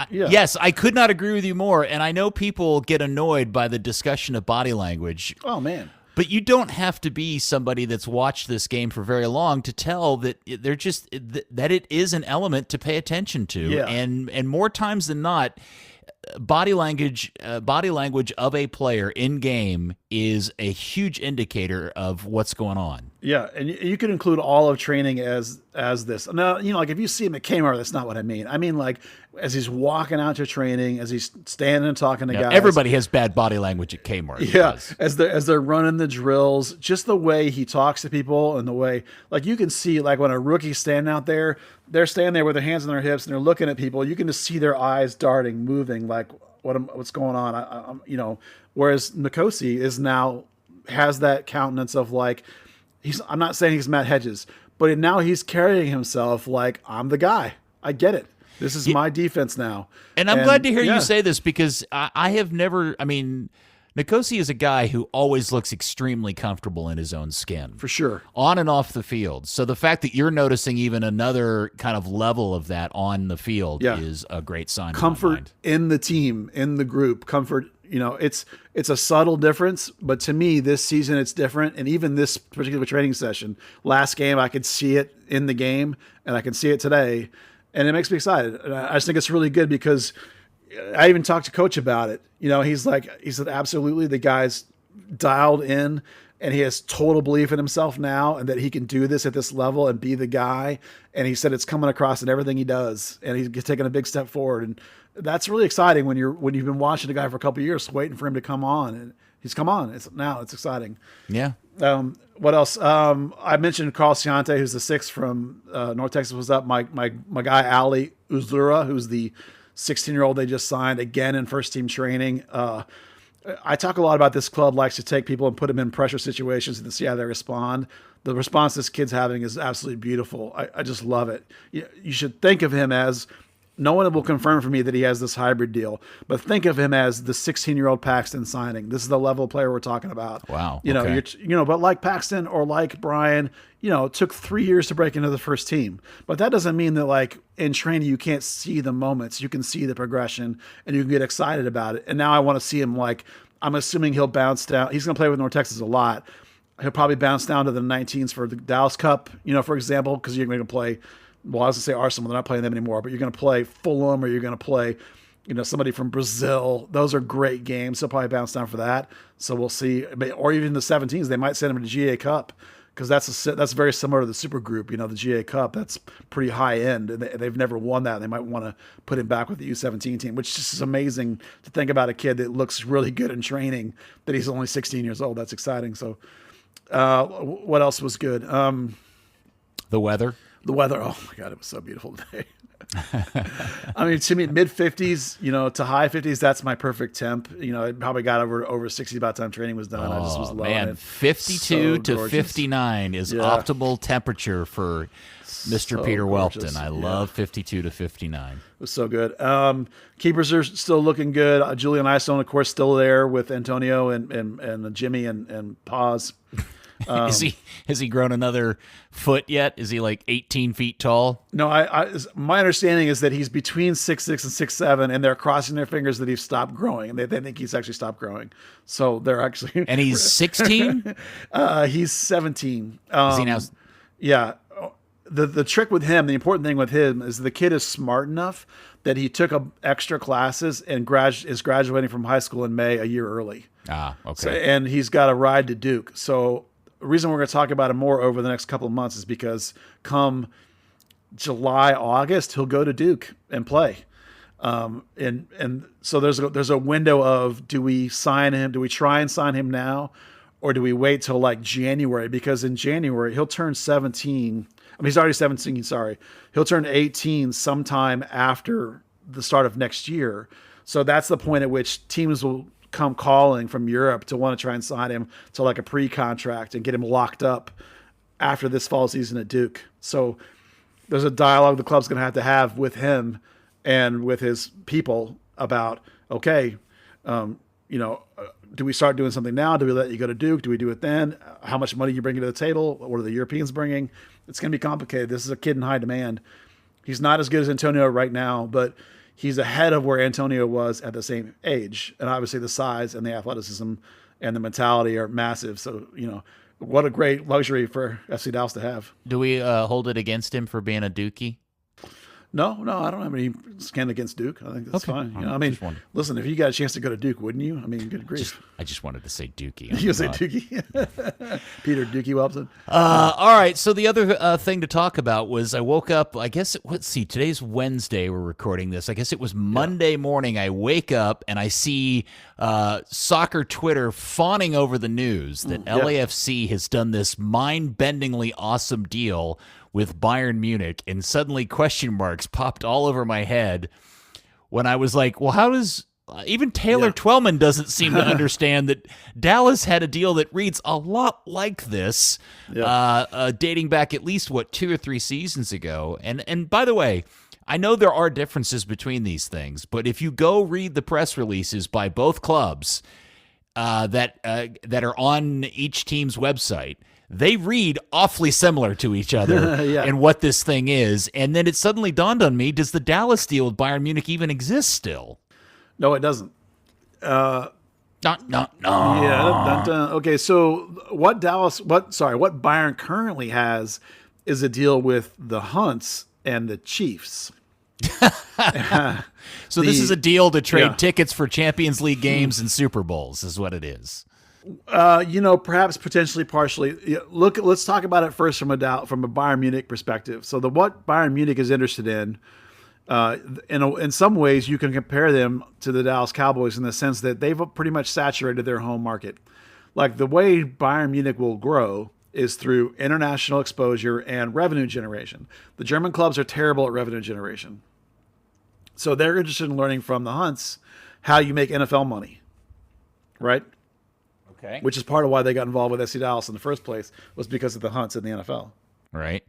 Yeah. Yes, I could not agree with you more. And I know people get annoyed by the discussion of body language. Oh, man. But you don't have to be somebody that's watched this game for very long to tell that that it is an element to pay attention to. Yeah. And more times than not, body language of a player in game is a huge indicator of what's going on. Yeah, and you can include all of training as this. Now, like if you see him at Kmart, that's not what I mean. I mean like as he's walking out to training, as he's standing and talking to guys. Everybody has bad body language at Kmart. Yeah, as they're running the drills, just the way he talks to people and the way, like you can see, like when a rookie's standing out there, they're standing there with their hands on their hips and they're looking at people. You can just see their eyes darting, moving, like what's going on. Whereas Nkosi has that countenance of like, I'm not saying he's Matt Hedges, but now he's carrying himself like, I'm the guy. I get it. This is my defense now. And I'm glad to hear you say this because I have never, Nkosi is a guy who always looks extremely comfortable in his own skin. For sure. On and off the field. So the fact that you're noticing even another kind of level of that on the field is a great sign. Comfort in the team, in the group. Comfort, it's a subtle difference, but to me this season it's different. And even this particular training session, last game, I could see it in the game and I can see it today. And it makes me excited. And I just think it's really good because I even talked to Coach about it. He said, absolutely, the guy's dialed in and he has total belief in himself now and that he can do this at this level and be the guy. And he said it's coming across in everything he does. And he's taking a big step forward. And that's really exciting when you've been watching the guy for a couple of years, waiting for him to come on. And he's come on. It's exciting. Yeah. What else? I mentioned Carl Ciante, who's the 6th from North Texas, was up. My guy, Ali Uzlura, who's the 16-year-old they just signed, again in first-team training. I talk a lot about this club likes to take people and put them in pressure situations and to see how they respond. The response this kid's having is absolutely beautiful. I just love it. You should think of him as, no one will confirm for me that he has this hybrid deal, but think of him as the 16-year-old Paxton signing. This is the level of player we're talking about. Wow. But like Paxton or like Brian, it took 3 years to break into the first team. But that doesn't mean that like in training you can't see the moments. You can see the progression and you can get excited about it. And now I want to see him I'm assuming he'll bounce down. He's going to play with North Texas a lot. He'll probably bounce down to the 19s for the Dallas Cup, for example, because you're going to play. Well, I was going to say Arsenal, they're not playing them anymore, but you're going to play Fulham or you're going to play, somebody from Brazil. Those are great games. They'll probably bounce down for that. So we'll see. Or even the 17s, they might send him to GA Cup because that's very similar to the Super Group. The GA Cup, that's pretty high end. And they've never won that. They might want to put him back with the U17 team, which just is amazing to think about a kid that looks really good in training, that he's only 16 years old. That's exciting. So what else was good? The weather. The weather, oh my God, it was so beautiful today. To me, mid-50s, to high 50s, that's my perfect temp. It probably got over 60 by the time training was done. I just was loving it. 52 to 59 is optimal temperature for Mr. Peter Welpton. I love 52 to 59. It was so good. Keepers are still looking good. Julian Eystone, of course, still there with Antonio and Jimmy and Paz. Has he grown another foot yet? Is he like 18 feet tall? No, my understanding is that he's between 6'6" and 6'7", and they're crossing their fingers that he's stopped growing, and they think he's actually stopped growing. So they're actually and he's 16. He's 17. Is he now? Yeah. The trick with him, the important thing with him is the kid is smart enough that he took extra classes and is graduating from high school in May a year early. Ah, okay. So, and he's got a ride to Duke. So the reason we're going to talk about him more over the next couple of months is because come July, August, he'll go to Duke and play. And so there's a window of, do we sign him? Do we try and sign him now? or do we wait till like January? Because in January he'll turn 17. I mean, he's already 17. Sorry, he'll turn 18 sometime after the start of next year. So that's the point at which teams will come calling from Europe to want to try and sign him to like a pre-contract and get him locked up after this fall season at Duke. So there's a dialogue the club's going to have with him and with his people about, okay, do we start doing something now? Do we let you go to Duke? Do we do it then? How much money you bringing to the table? What are the Europeans bringing? It's going to be complicated. This is a kid in high demand. He's not as good as Antonio right now, but he's ahead of where Antonio was at the same age. And obviously the size and the athleticism and the mentality are massive. So, what a great luxury for FC Dallas to have. Do we hold it against him for being a Dookie? No, I don't have any skin against Duke. I think that's fine. Listen, if you got a chance to go to Duke, wouldn't you? I mean, good grief. I just wanted to say Dookie. You say Dookie? Peter Dookie Welpton. All right. So the other thing to talk about was I woke up, I guess, let's see, today's Wednesday. We're recording this. I guess it was Monday morning. I wake up and I see soccer Twitter fawning over the news that LAFC has done this mind-bendingly awesome deal with Bayern Munich, and suddenly question marks popped all over my head when I was like, well, how does even Taylor Twellman doesn't seem to understand that Dallas had a deal that reads a lot like this, dating back at least, 2 or 3 seasons ago. And by the way, I know there are differences between these things, but if you go read the press releases by both clubs that are on each team's website, they read awfully similar to each other and what this thing is. And then it suddenly dawned on me, does the Dallas deal with Bayern Munich even exist still? No, it doesn't. No. Yeah. Okay, so what Bayern currently has is a deal with the Hunts and the Chiefs. So this is a deal to trade tickets for Champions League games and Super Bowls is what it is. Perhaps potentially partially. Let's talk about it first from a Bayern Munich perspective. So what Bayern Munich is interested in some ways, you can compare them to the Dallas Cowboys in the sense that they've pretty much saturated their home market. Like the way Bayern Munich will grow is through international exposure and revenue generation. The German clubs are terrible at revenue generation. So they're interested in learning from the Hunts how you make NFL money, right? Okay. Which is part of why they got involved with FC Dallas in the first place, was because of the Hunts in the NFL. Right.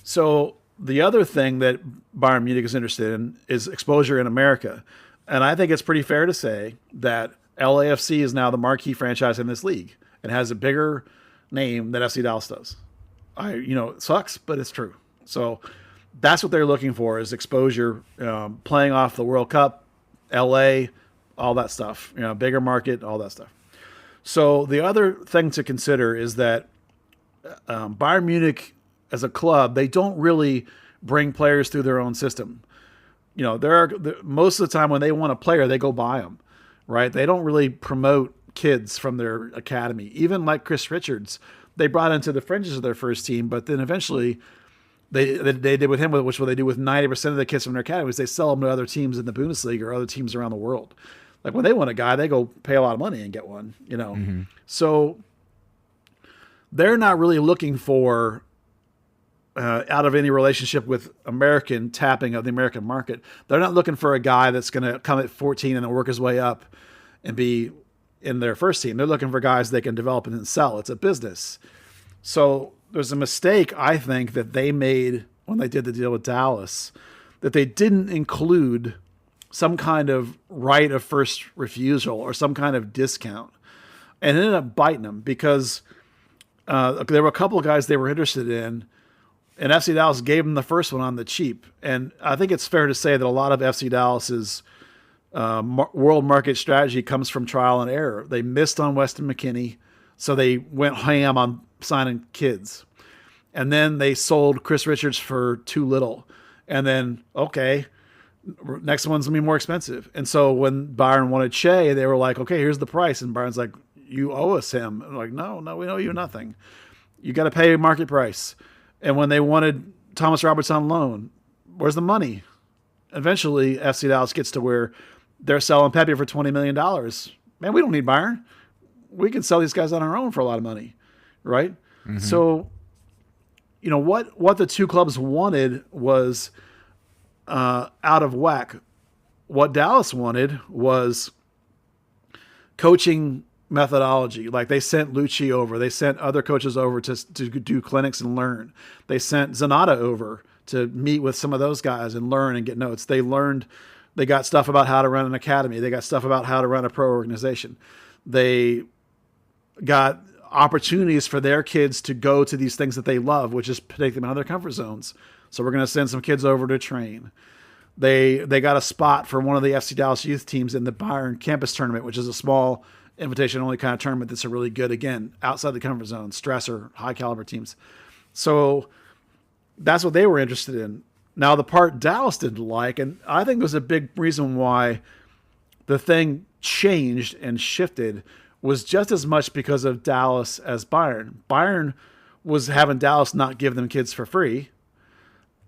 So the other thing that Bayern Munich is interested in is exposure in America. And I think it's pretty fair to say that LAFC is now the marquee franchise in this league and has a bigger name than FC Dallas does. It sucks, but it's true. So that's what they're looking for, is exposure, playing off the World Cup, LA, all that stuff, bigger market, all that stuff. So the other thing to consider is that Bayern Munich as a club, they don't really bring players through their own system. Most of the time when they want a player, they go buy them, right? They don't really promote kids from their academy. Even like Chris Richards, they brought into the fringes of their first team, but then eventually they did with him, which what they do with 90% of the kids from their academies, they sell them to other teams in the Bundesliga or other teams around the world. Like when they want a guy, they go pay a lot of money and get one, Mm-hmm. So they're not really looking for, out of any relationship with American tapping of the American market, they're not looking for a guy that's going to come at 14 and then work his way up and be in their first team. They're looking for guys they can develop and then sell. It's a business. So there's a mistake, I think, that they made when they did the deal with Dallas, that they didn't include some kind of right of first refusal or some kind of discount, and it ended up biting them because there were a couple of guys they were interested in, and FC Dallas gave them the first one on the cheap. And I think it's fair to say that a lot of FC Dallas's world market strategy comes from trial and error. They missed on Weston McKennie, so they went ham on signing kids. And then they sold Chris Richards for too little. And then, okay, next one's going to be more expensive. And so when Bayern wanted Shea, they were like, okay, here's the price. And Bayern's like, you owe us him. And like, no, we owe you nothing. You got to pay market price. And when they wanted Thomas Roberts on loan, where's the money? Eventually, FC Dallas gets to where they're selling Pepe for $20 million. Man, we don't need Bayern. we can sell these guys on our own for a lot of money, right? So, what the two clubs wanted was out of whack. What Dallas wanted was coaching methodology. Like they sent Lucci over, they sent other coaches over to do clinics and learn. They sent Zanata over to meet with some of those guys and learn and get notes. They got stuff about how to run an academy. They got stuff about how to run a pro organization. They got opportunities for their kids to go to these things that they love, which is take them out of their comfort zones. So we're going to send some kids over to train. They got a spot for one of the FC Dallas youth teams in the Bayern campus tournament, which is a small invitation only kind of tournament that's a really good, again, outside the comfort zone, stressor, high caliber teams. So that's what they were interested in. Now, the part Dallas didn't like, and I think was a big reason why the thing changed and shifted, was just as much because of Dallas as Bayern. Bayern was having Dallas not give them kids for free,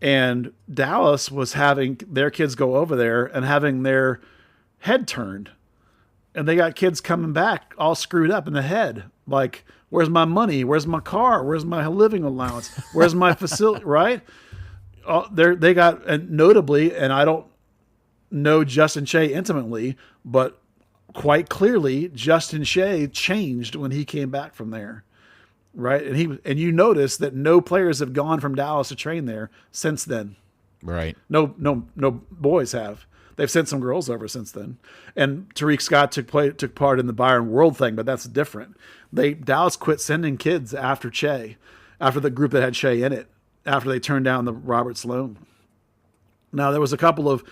and Dallas was having their kids go over there and having their head turned. And they got kids coming back all screwed up in the head. Like, where's my money? Where's my car? Where's my living allowance? Where's my facility? Right? They got, and notably, and I don't know Justin Shea intimately, but quite clearly, Justin Shea changed when he came back from there. Right? And you notice that no players have gone from Dallas to train there since then. Right. No boys have. They've sent some girls over since then. And Tariq Scott took part in the Bayern World thing, but that's different. Dallas quit sending kids after the group that had Shea in it, after they turned down the Roberts loan. Now, there was a couple of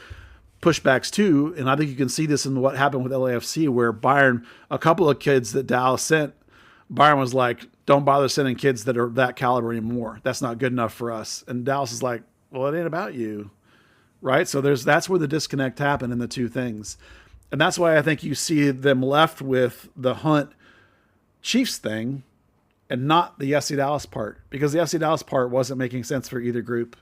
pushbacks too, and I think you can see this in what happened with LAFC, where Bayern, a couple of kids that Dallas sent, Bayern was like, don't bother sending kids that are that caliber anymore. That's not good enough for us. And Dallas is like, well, it ain't about you. Right? So that's where the disconnect happened in the two things. And that's why I think you see them left with the Hunt Chiefs thing and not the FC Dallas part, because the FC Dallas part wasn't making sense for either group.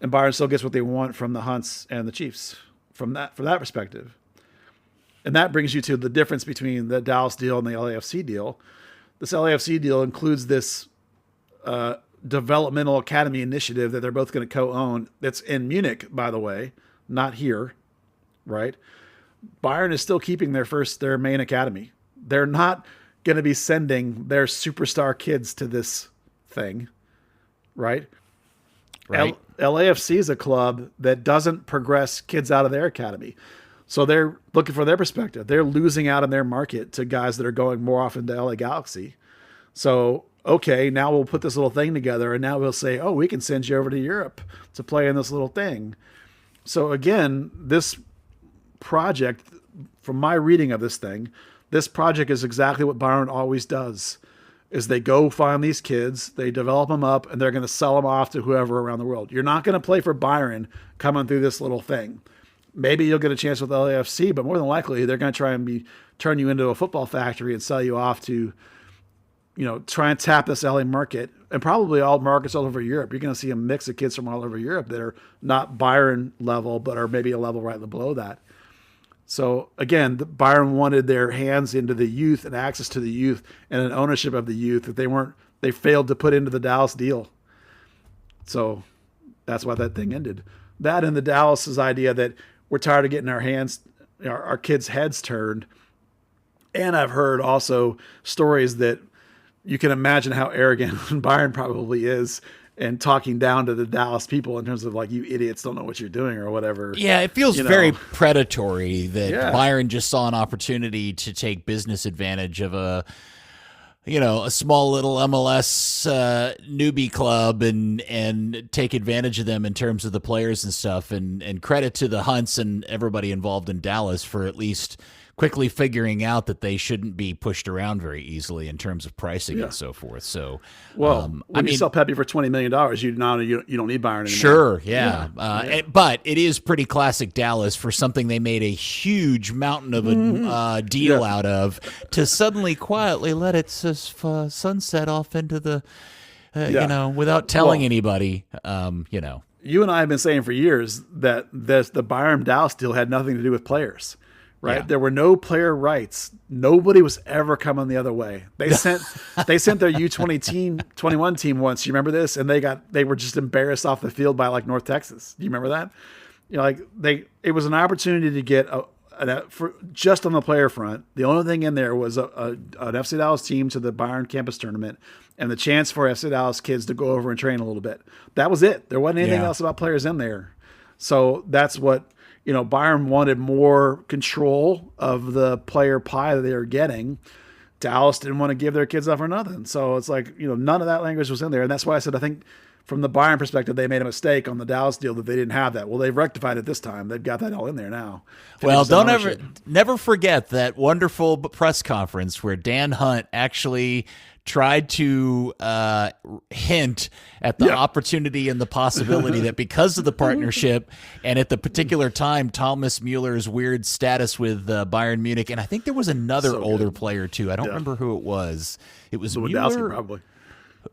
And Bayern still gets what they want from the Hunts and the Chiefs from that perspective. And that brings you to the difference between the Dallas deal and the LAFC deal. This LAFC deal includes this developmental academy initiative that they're both going to co-own. That's in Munich, by the way, not here, right? Bayern is still keeping their main academy. They're not going to be sending their superstar kids to this thing, right? Right. LAFC is a club that doesn't progress kids out of their academy. So they're looking for their perspective. They're losing out in their market to guys that are going more often to LA Galaxy. So, okay, now we'll put this little thing together, and now we'll say, oh, we can send you over to Europe to play in this little thing. So again, this project, from my reading of this thing, this project is exactly what Bayern always does, is they go find these kids, they develop them up, and they're going to sell them off to whoever around the world. You're not going to play for Bayern coming through this little thing. Maybe you'll get a chance with LAFC, but more than likely they're going to try and turn you into a football factory and sell you off to, try and tap this LA market, and probably all markets all over Europe. You're going to see a mix of kids from all over Europe that are not Bayern level, but are maybe a level right below that. So again, Bayern wanted their hands into the youth and access to the youth and an ownership of the youth that they failed to put into the Dallas deal. So that's why that thing ended. That and the Dallas's idea that we're tired of getting our kids' heads turned. And I've heard also stories that you can imagine how arrogant Bayern probably is, and talking down to the Dallas people in terms of like, you idiots don't know what you're doing or whatever. Yeah, it feels very predatory that Bayern just saw an opportunity to take business advantage of a small little MLS newbie club and take advantage of them in terms of the players and stuff. And credit to the Hunts and everybody involved in Dallas for at least quickly figuring out that they shouldn't be pushed around very easily in terms of pricing and so forth. So, when you sell Pepe for $20 million, you don't need Bayern anymore. Sure, yeah. But it is pretty classic Dallas for something they made a huge mountain of a deal out of to suddenly quietly let it sunset off into the, without telling anybody, You and I have been saying for years that the Bayern Dallas deal had nothing to do with players. right? Yeah. There were no player rights. Nobody was ever coming the other way. They sent their U21 team once. You remember this? And they were just embarrassed off the field by like North Texas. Do you remember that? It was an opportunity to get for just on the player front. The only thing in there was an FC Dallas team to the Bayern campus tournament and the chance for FC Dallas kids to go over and train a little bit. That was it. There wasn't anything else about players in there. So that's what, Bayern wanted more control of the player pie that they were getting. Dallas didn't want to give their kids up for nothing. So it's like, none of that language was in there. And that's why I said, I think from the Bayern perspective, they made a mistake on the Dallas deal that they didn't have that. Well, they've rectified it this time. They've got that all in there now. Well, never forget that wonderful press conference where Dan Hunt actually tried to hint at the opportunity and the possibility that because of the partnership and at the particular time, Thomas Mueller's weird status with Bayern Munich, and I think there was another older player too. I don't remember who it was. It was Mueller. Probably.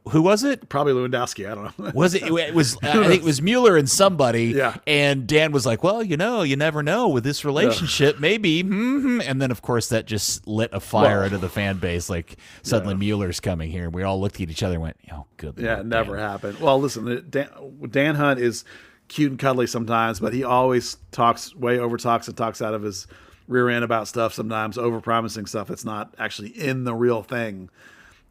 Who was it? Probably Lewandowski. I don't know. Was it? It was. I think it was Mueller and somebody. Yeah. And Dan was like, "Well, you never know with this relationship. Maybe." And then, of course, that just lit a fire under the fan base. Like suddenly, Mueller's coming here, and we all looked at each other and went, "Oh, good." Yeah, Lord, it never happened. Well, listen, Dan Hunt is cute and cuddly sometimes, but he always talks and talks out of his rear end about stuff. Sometimes over promising stuff that's not actually in the real thing.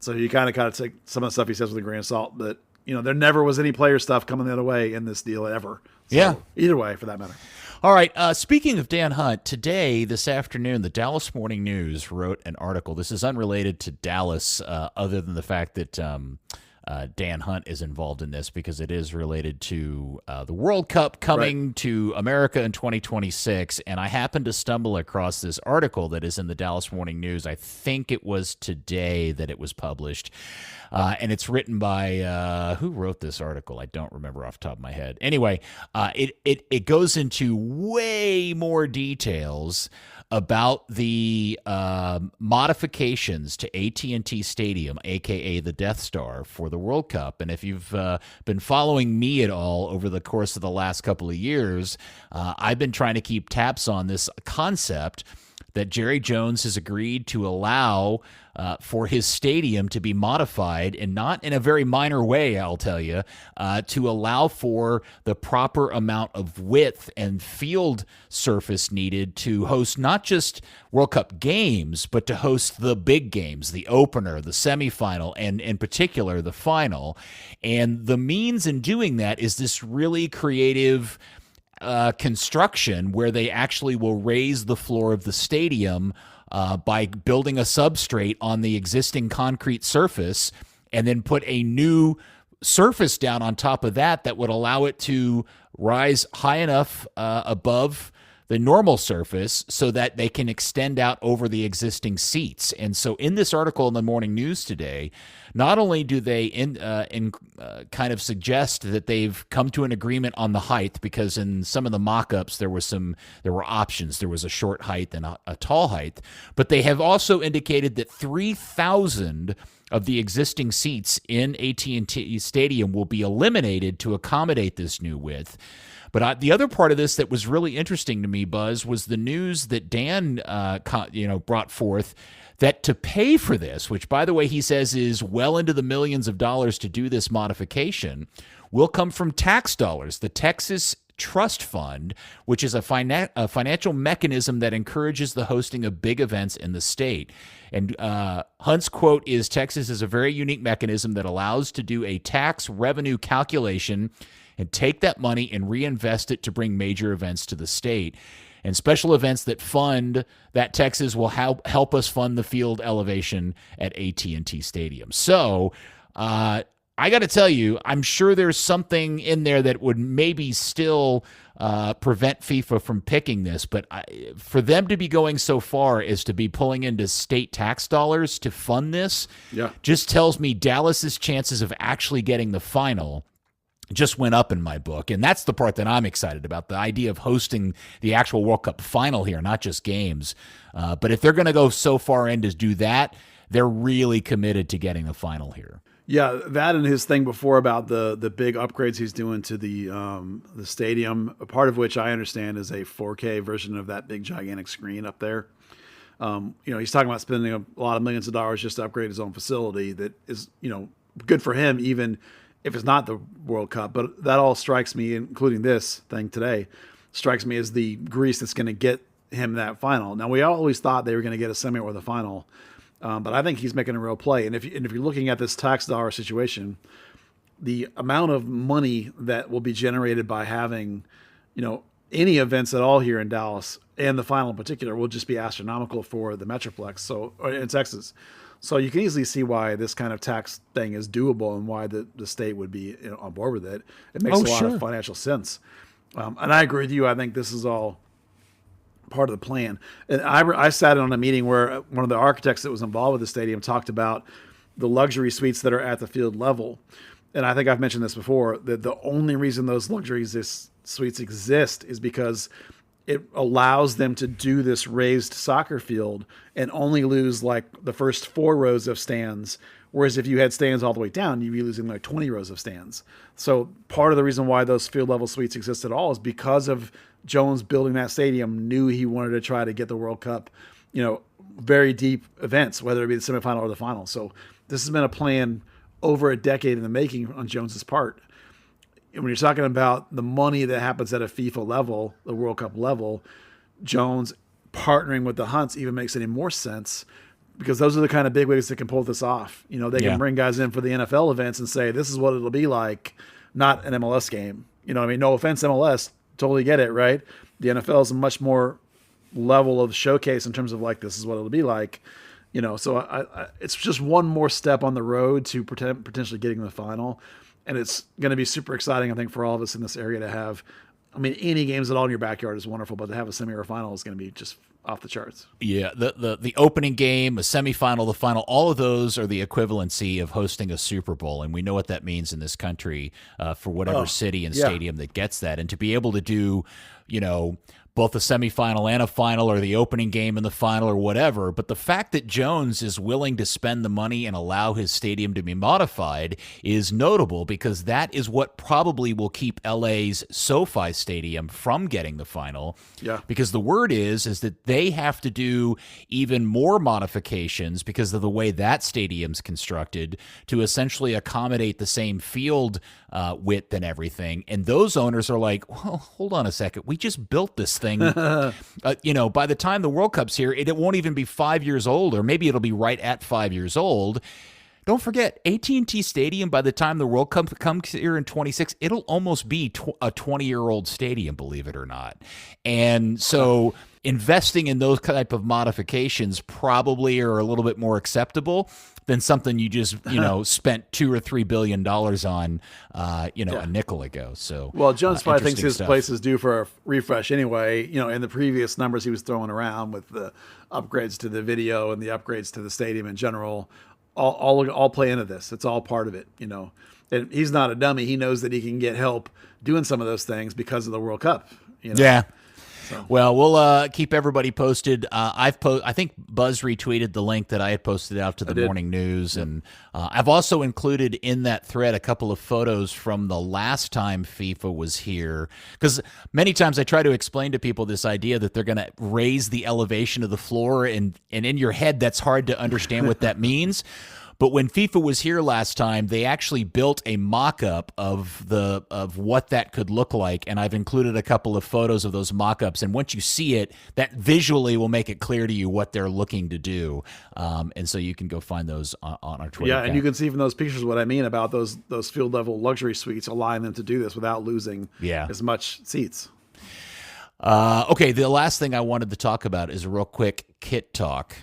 So you kind of take some of the stuff he says with a grain of salt, but there never was any player stuff coming the other way in this deal ever. So, either way, for that matter. All right. Speaking of Dan Hunt, this afternoon, the Dallas Morning News wrote an article. This is unrelated to Dallas, other than the fact that Dan Hunt is involved in this because it is related to the World Cup coming to America in 2026. And I happened to stumble across this article that is in the Dallas Morning News. I think it was today that it was published. And it's written by who wrote this article? I don't remember off the top of my head. Anyway, it goes into way more details about the modifications to AT&T Stadium, aka the Death Star, for the World Cup. And if you've been following me at all over the course of the last couple of years, I've been trying to keep tabs on this concept that Jerry Jones has agreed to allow for his stadium to be modified, and not in a very minor way, I'll tell you, to allow for the proper amount of width and field surface needed to host not just World Cup games, but to host the big games, the opener, the semifinal, and in particular, the final. And the means in doing that is this really creative construction where they actually will raise the floor of the stadium by building a substrate on the existing concrete surface and then put a new surface down on top of that would allow it to rise high enough above the normal surface so that they can extend out over the existing seats. And so in this article in the Morning News today, not only do they kind of suggest that they've come to an agreement on the height, because in some of the mock-ups there were options. There was a short height and a tall height, but they have also indicated that 3,000 of the existing seats in AT&T Stadium will be eliminated to accommodate this new width. But the other part of this that was really interesting to me, Buzz, was the news that Dan brought forth, that to pay for this, which, by the way, he says is well into the millions of dollars to do this modification, will come from tax dollars. The Texas Trust Fund, which is a financial mechanism that encourages the hosting of big events in the state. And Hunt's quote is, "Texas is a very unique mechanism that allows to do a tax revenue calculation and take that money and reinvest it to bring major events to the state. And special events that fund that Texas will help us fund the field elevation at AT&T Stadium." So I got to tell you, I'm sure there's something in there that would maybe still prevent FIFA from picking this. But for them to be going so far as to be pulling into state tax dollars to fund this just tells me Dallas's chances of actually getting the final just went up in my book. And that's the part that I'm excited about, the idea of hosting the actual World Cup final here, not just games. But if they're going to go so far in to do that, they're really committed to getting the final here. Yeah, that and his thing before about the big upgrades he's doing to the stadium, a part of which I understand is a 4K version of that big gigantic screen up there. He's talking about spending a lot of millions of dollars just to upgrade his own facility. That is, good for him, even if it's not the World Cup. But that all strikes me, including this thing today, strikes me as the grease that's going to get him that final. Now, we always thought they were going to get a semi or the final. But I think he's making a real play. And if you're looking at this tax dollar situation, the amount of money that will be generated by having, any events at all here in Dallas and the final in particular will just be astronomical for the Metroplex. Or in Texas. So you can easily see why this kind of tax thing is doable and why the state would be on board with it. It makes a lot of financial sense. And I agree with you. I think this is all part of the plan. And I sat in on a meeting where one of the architects that was involved with the stadium talked about the luxury suites that are at the field level. And I think I've mentioned this before, that the only reason those luxury suites exist is because it allows them to do this raised soccer field and only lose like the first 4 rows of stands. Whereas if you had stands all the way down, you'd be losing like 20 rows of stands. So part of the reason why those field level suites exist at all is because of Jones building that stadium, knew he wanted to try to get the World Cup, very deep events, whether it be the semifinal or the final. So this has been a plan over a decade in the making on Jones's part. And when you're talking about the money that happens at a FIFA level, the World Cup level, Jones partnering with the Hunts even makes any more sense, because those are the kind of bigwigs that can pull this off. They can bring guys in for the NFL events and say, this is what it'll be like, not an MLS game. No offense, MLS, totally get it, right? The NFL is a much more level of showcase in terms of like, this is what it'll be like. So I it's just one more step on the road to potentially getting the final. And it's going to be super exciting, I think, for all of us in this area to have. Any games at all in your backyard is wonderful, but to have a semi or a final is going to be just off the charts. Yeah, the opening game, a semifinal, the final, all of those are the equivalency of hosting a Super Bowl, and we know what that means in this country for whatever city and stadium that gets that. And to be able to do, both a semifinal and a final, or the opening game and the final, or whatever. But the fact that Jones is willing to spend the money and allow his stadium to be modified is notable, because that is what probably will keep LA's SoFi Stadium from getting the final. Yeah. Because the word is that they have to do even more modifications because of the way that stadium's constructed to essentially accommodate the same field width and everything. And those owners are like, well, hold on a second. We just built this thing. By the time the World Cup's here, it won't even be 5 years old, or maybe it'll be right at 5 years old. Don't forget, AT&T Stadium, by the time the World Cup comes here in 26, it'll almost be a 20-year-old stadium, believe it or not. And so investing in those type of modifications probably are a little bit more acceptable than something you just, spent $2 or $3 billion on, a nickel ago. So, well, Jones probably thinks his stuff. place is due for a refresh anyway. In the previous numbers he was throwing around with the upgrades to the video and the upgrades to the stadium in general, all play into this. It's all part of it, And he's not a dummy. He knows that he can get help doing some of those things because of the World Cup. Yeah. So. Well, we'll keep everybody posted. I think Buzz retweeted the link that I had posted out to the morning news, and I've also included in that thread a couple of photos from the last time FIFA was here, because many times I try to explain to people this idea that they're going to raise the elevation of the floor, and in your head that's hard to understand what that means. But when FIFA was here last time, they actually built a mock-up of what that could look like, and I've included a couple of photos of those mock-ups. And once you see it, that visually will make it clear to you what they're looking to do. And so you can go find those on our Twitter. Yeah, account. and you can see from those pictures what I mean about those field-level luxury suites, allowing them to do this without losing as much seats. Okay, the last thing I wanted to talk about is a real quick kit talk.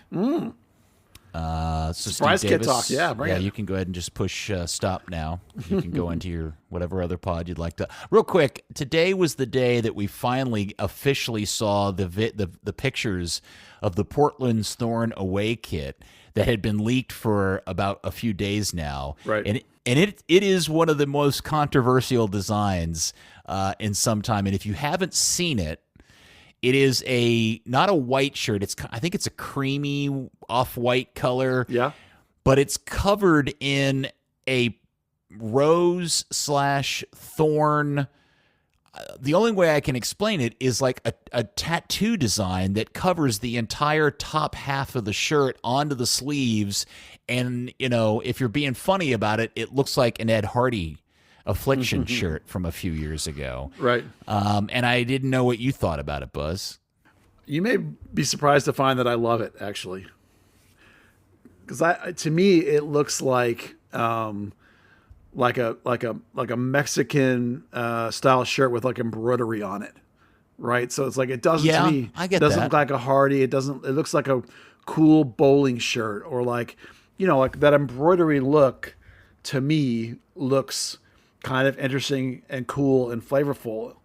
So Surprise kit talk, bring it. You can go ahead and just push stop now. You can go into your whatever other pod you'd like to. Real quick, today was the day that we finally officially saw the pictures of the Portland's Thorn away kit that had been leaked for about a few days now. Right. And it is one of the most controversial designs in some time. And if you haven't seen it, it is not a white shirt. I think it's a creamy off-white color. Yeah. But it's covered in a rose / thorn. The only way I can explain it is like a tattoo design that covers the entire top half of the shirt onto the sleeves. And, if you're being funny about it, it looks like an Ed Hardy Affliction shirt from a few years ago. Right. And I didn't know what you thought about it, Buzz. You may be surprised to find that I love it, actually. Because to me, it looks like a Mexican style shirt with like embroidery on it, right? So it's like it doesn't to me. I get doesn't that. look like a Hardy. It doesn't. It looks like a cool bowling shirt, or like like that embroidery look. To me, looks kind of interesting and cool and flavorful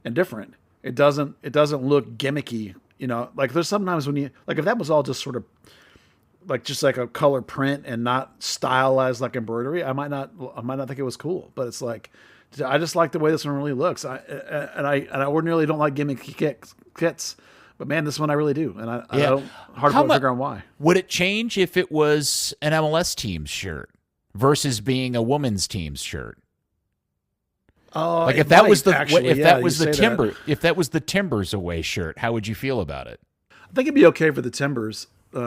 and different. It doesn't look gimmicky. Like there's sometimes when if that was all just sort of like just like a color print and not stylized like embroidery, I might not think it was cool. But it's like I just like the way this one really looks. I ordinarily don't like gimmicky kits, but man, this one I really do, and I don't hard to figure out why. Would it change if it was an MLS team's shirt versus being a women's team's shirt? Like if that was the Timbers away shirt, how would you feel about it? I think it'd be okay for the Timbers. It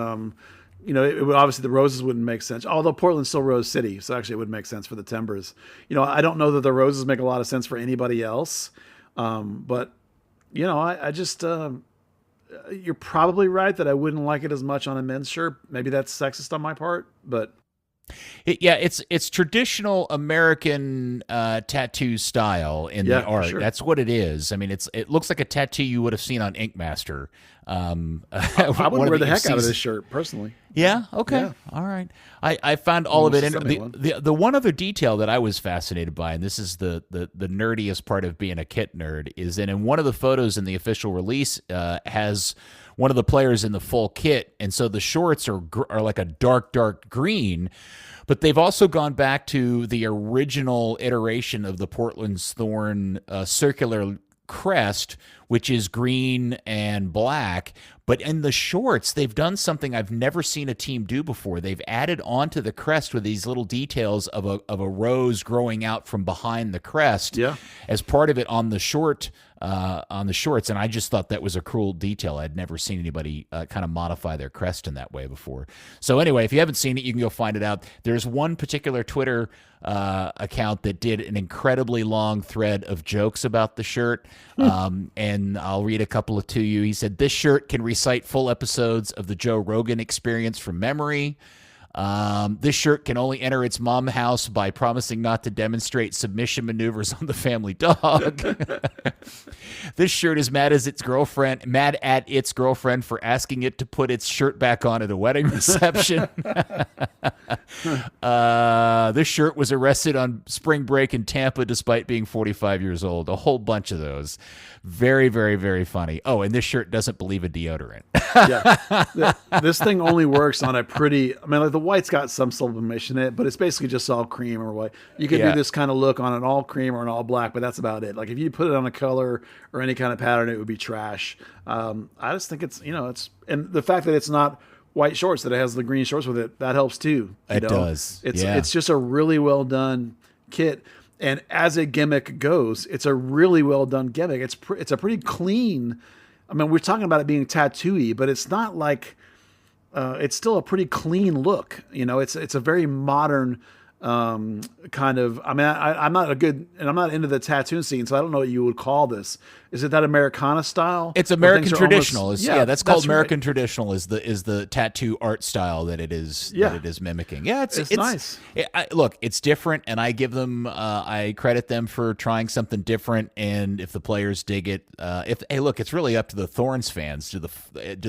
would, obviously the Roses wouldn't make sense. Although Portland's still Rose City, so actually it would make sense for the Timbers. I don't know that the Roses make a lot of sense for anybody else. But I just you're probably right that I wouldn't like it as much on a men's shirt. Maybe that's sexist on my part, but. It's traditional American tattoo style in the art. Sure. That's what it is. I mean, it looks like a tattoo you would have seen on Ink Master. I would wear the heck out of this shirt personally. Yeah. Okay. Yeah. All right. I found all of it. And the one other detail that I was fascinated by, and this is the nerdiest part of being a kit nerd, is that in one of the photos in the official release has one of the players in the full kit, and so the shorts are like a dark green, but they've also gone back to the original iteration of the Portland's Thorn circular crest, which is green and black. But in the shorts, they've done something I've never seen a team do before. They've added onto the crest with these little details of a rose growing out from behind the crest as part of it on the shorts. And I just thought that was a cool detail. I'd never seen anybody kind of modify their crest in that way before. So anyway, if you haven't seen it, you can go find it out. There's one particular Twitter account that did an incredibly long thread of jokes about the shirt. And I'll read a couple to you. He said, "This shirt can recite full episodes of the Joe Rogan Experience from memory. This shirt can only enter its mom house by promising not to demonstrate submission maneuvers on the family dog. This shirt is mad at its girlfriend for asking it to put its shirt back on at a wedding reception. This shirt was arrested on spring break in Tampa despite being 45 years old." A whole bunch of those. Very, very, very funny. Oh, and this shirt doesn't believe in deodorant. This thing only works on a pretty, like the white's got some sublimation in it, but it's basically just all cream or white. You can do this kind of look on an all cream or an all black, but that's about it. Like if you put it on a color or any kind of pattern, it would be trash. I just think it's, and the fact that it's not white shorts, that it has the green shorts with it, that helps too. It does. It's just a really well done kit. And as a gimmick goes, it's a really well done gimmick. It's a pretty clean. We're talking about it being tattooy, but it's not like it's still a pretty clean look. It's a very modern kind of. I'm not into the tattoo scene, so I don't know what you would call this. Is it that Americana style? It's American traditional. Almost, that's called American traditional. Is the tattoo art style that it is mimicking. Yeah, it's nice. Look, it's different, and I give them I credit them for trying something different. And if the players dig it, it's really up to the Thorns fans. Do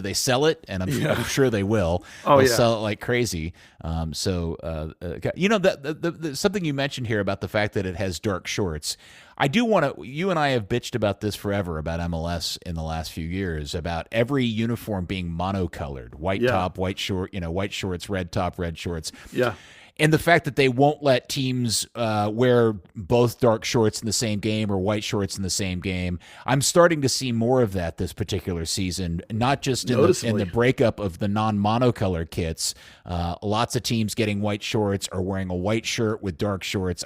they sell it? And I'm sure they will. They'll sell it like crazy. Something you mentioned here about the fact that it has dark shorts. I do want to. You and I have bitched about this forever about MLS in the last few years about every uniform being monocolored: white top, white short, white shorts, red top, red shorts. Yeah. And the fact that they won't let teams wear both dark shorts in the same game or white shorts in the same game, I'm starting to see more of that this particular season, not just in the breakup of the non-monocolor kits. Lots of teams getting white shorts or wearing a white shirt with dark shorts.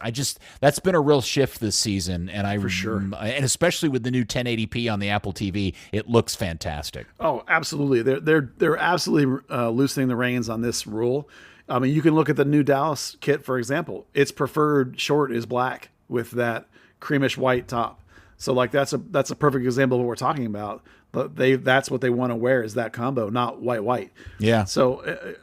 That's been a real shift this season, and For sure. And especially with the new 1080p on the Apple TV, it looks fantastic. Oh, absolutely. They're absolutely loosening the reins on this rule. I mean, you can look at the new Dallas kit, for example. Its preferred short is black with that creamish white top. So, like, that's a perfect example of what we're talking about. But that's what they want to wear is that combo, not white. Yeah. So,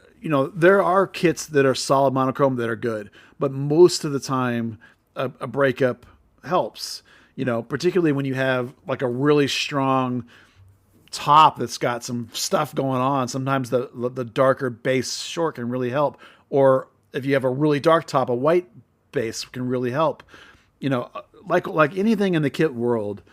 there are kits that are solid monochrome that are good, but most of the time, a breakup helps. Particularly when you have like a really strong top that's got some stuff going on. Sometimes the darker base short can really help. Or if you have a really dark top, a white base can really help. Like anything in the kit world,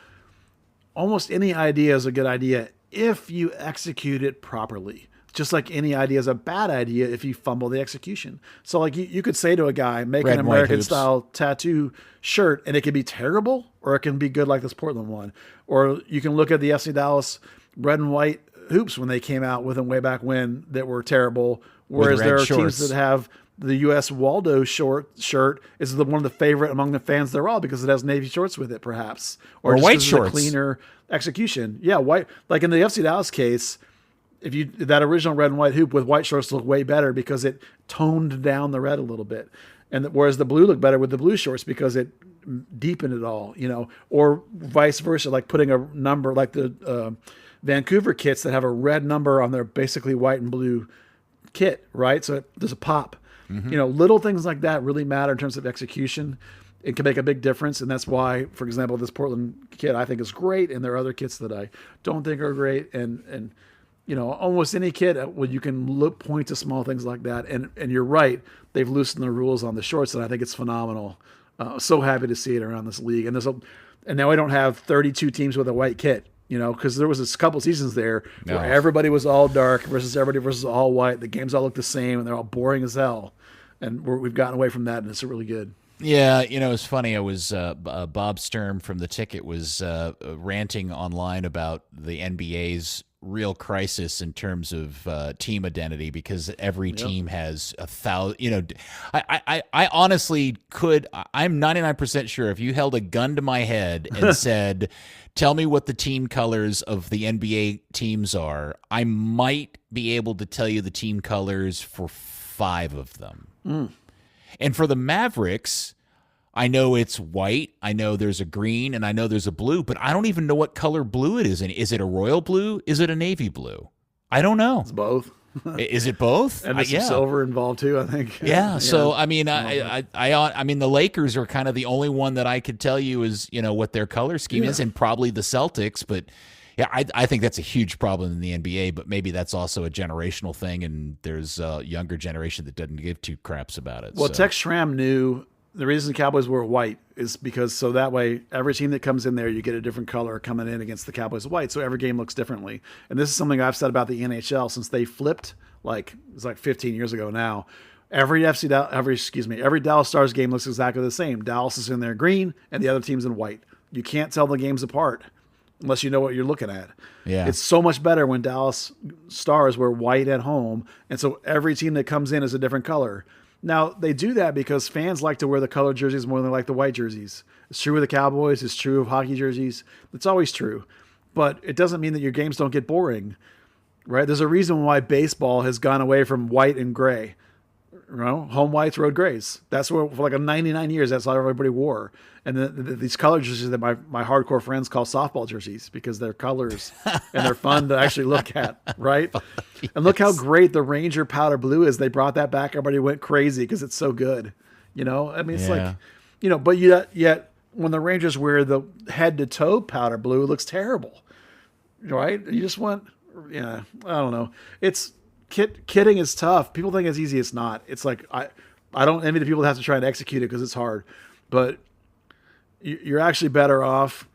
almost any idea is a good idea if you execute it properly. Just like any idea is a bad idea if you fumble the execution. So like you could say to a guy, make an American style tattoo shirt and it can be terrible or it can be good like this Portland one. Or you can look at the FC Dallas red and white hoops when they came out with them way back when that were terrible. Whereas there are teams that have the U.S. Waldo shirt is one of the favorite among the fans there all because it has navy shorts with it perhaps. Or white shorts. Cleaner execution. Yeah, white. Like in the FC Dallas case, that original red and white hoop with white shorts look way better because it toned down the red a little bit. Whereas the blue looked better with the blue shorts because it deepened it all, or vice versa, like putting a number like the Vancouver kits that have a red number on their basically white and blue kit, right? So there's a pop. Mm-hmm. Little things like that really matter in terms of execution. It can make a big difference. And that's why, for example, this Portland kit I think is great. And there are other kits that I don't think are great. And almost any kit where you can point to small things like that. And you're right. They've loosened the rules on the shorts and I think it's phenomenal. So happy to see it around this league. And now I don't have 32 teams with a white kit, because there was a couple seasons there where everybody was all dark versus everybody versus all white. The games all look the same and they're all boring as hell. And we've gotten away from that and it's really good. Yeah, it's funny. I was Bob Sturm from The Ticket was ranting online about the NBA's real crisis in terms of team identity because every team has 1,000. I honestly could. I'm 99% sure if you held a gun to my head and said, "Tell me what the team colors of the NBA teams are," I might be able to tell you the team colors for 5 of them. Mm. And for the Mavericks, I know it's white, I know there's a green, and I know there's a blue, but I don't even know what color blue it is. Is it a royal blue? Is it a navy blue? I don't know. It's both. Is it both? And there's some silver involved too, I think. Yeah. So I mean, I mean, the Lakers are kind of the only one that I could tell you is what their color scheme is, and probably the Celtics. But yeah, I think that's a huge problem in the NBA. But maybe that's also a generational thing, and there's a younger generation that doesn't give two craps about it. Well, Tex Schramm knew. The reason the Cowboys were white is because so that way every team that comes in there, you get a different color coming in against the Cowboys white. So every game looks differently. And this is something I've said about the NHL since they flipped, it's like 15 years ago now. Every Dallas Stars game looks exactly the same. Dallas is in their green and the other team's in white. You can't tell the games apart unless you know what you're looking at. Yeah. It's so much better when Dallas Stars wear white at home. And so every team that comes in is a different color. Now, they do that because fans like to wear the colored jerseys more than they like the white jerseys. It's true with the Cowboys. It's true of hockey jerseys. It's always true. But it doesn't mean that your games don't get boring, right? There's a reason why baseball has gone away from white and gray. Home whites, road grays. That's where, for like 99 years, that's how everybody wore. And these color jerseys that my hardcore friends call softball jerseys because they're colors and they're fun to actually look at, right? Yes. And look how great the Ranger powder blue is. They brought that back. Everybody went crazy because it's so good. I mean, it's like, but yet when the Rangers wear the head to toe powder blue, it looks terrible, right? You just want, I don't know. Kitting is tough. People think it's easy. It's not. It's like, I don't envy the people that have to try and execute it because it's hard, but you're actually better off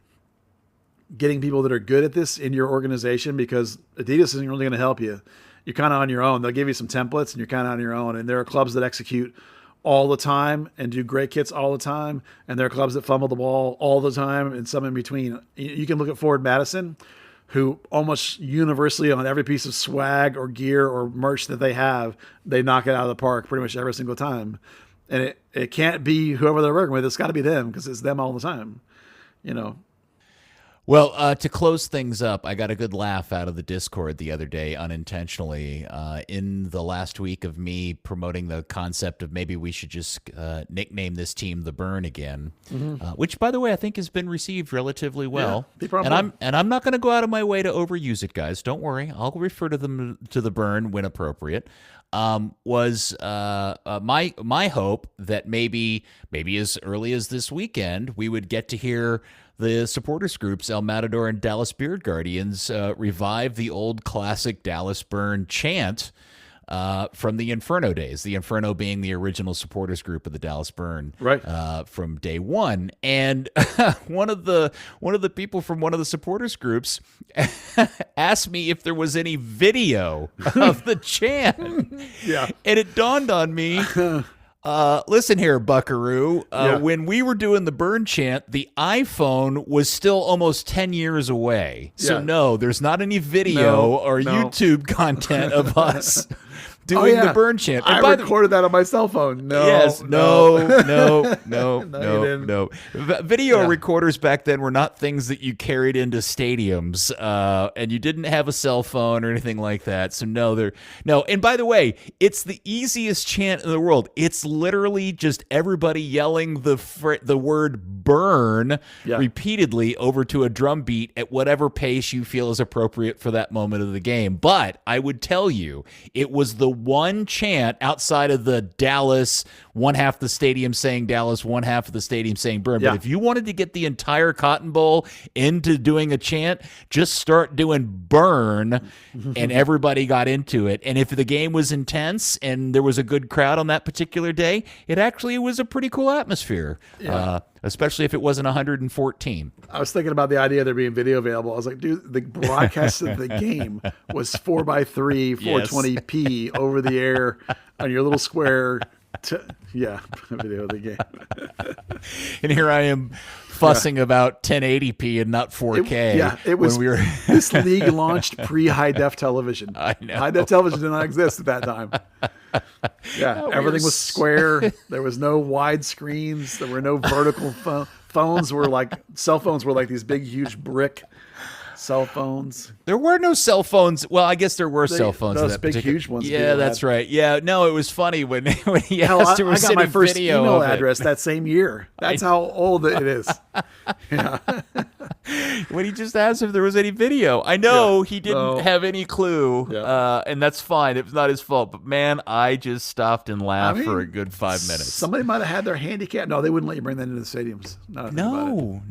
getting people that are good at this in your organization because Adidas isn't really going to help you. You're kind of on your own. They'll give you some templates and you're kind of on your own. And there are clubs that execute all the time and do great kits all the time, and there are clubs that fumble the ball all the time, and some in between. You can look at Forward Madison, who almost universally on every piece of swag or gear or merch that they have, they knock it out of the park pretty much every single time. And it can't be whoever they're working with. It's got to be them, because it's them all the time, you know. Well, to close things up, I got a good laugh out of the Discord the other day unintentionally in the last week of me promoting the concept of maybe we should just nickname this team the Burn again, which, by the way, I think has been received relatively well. Yeah, and I'm not going to go out of my way to overuse it, guys. Don't worry. I'll refer to them to the Burn when appropriate. Was my hope that maybe as early as this weekend we would get to hear the supporters groups El Matador and Dallas Beard Guardians revive the old classic Dallas Burn chant from the Inferno days. The Inferno being the original supporters group of the Dallas Burn, right? From day one. And one of the people from one of the supporters groups asked me if there was any video of the chant. Yeah, and it dawned on me. Listen here, Buckaroo. When we were doing the Burn chant, the iPhone was still almost 10 years away. So no, there's not any video or YouTube content of us doing the Burn chant. And I recorded that on my cell phone. No. Video recorders back then were not things that you carried into stadiums, and you didn't have a cell phone or anything like that. So no. And by the way, it's the easiest chant in the world. It's literally just everybody yelling the word burn repeatedly over to a drum beat at whatever pace you feel is appropriate for that moment of the game. But I would tell you, it was the one chant outside of the Dallas, one half the stadium saying Dallas, one half of the stadium saying Burn. But if you wanted to get the entire Cotton Bowl into doing a chant, just start doing Burn, and everybody got into it. And if the game was intense and there was a good crowd on that particular day, it actually was a pretty cool atmosphere. Especially if it wasn't 114. I was thinking about the idea of there being video available. I was like, dude, the broadcast of the game was 4x3, 420p over the air on your little square. Video of the game. And here I am fussing about 1080p and not 4K. It was. This league launched pre-high def television. I know. High def television did not exist at that time. Everything was square. There was no wide screens. There were no vertical phones. Cell phones were like these big, huge brick cell phones. There were no cell phones. Well, I guess there were cell phones. Those big, huge ones. Yeah, that's right. Yeah, no, it was funny when he asked. I got my first email address that same year. That's how old it is. When he just asked if there was any video, I know he didn't have any clue, and that's fine. It was not his fault. But man, I just stopped and laughed for a good 5 minutes. Somebody might have had their handicap. No, they wouldn't let you bring that into the stadiums. No.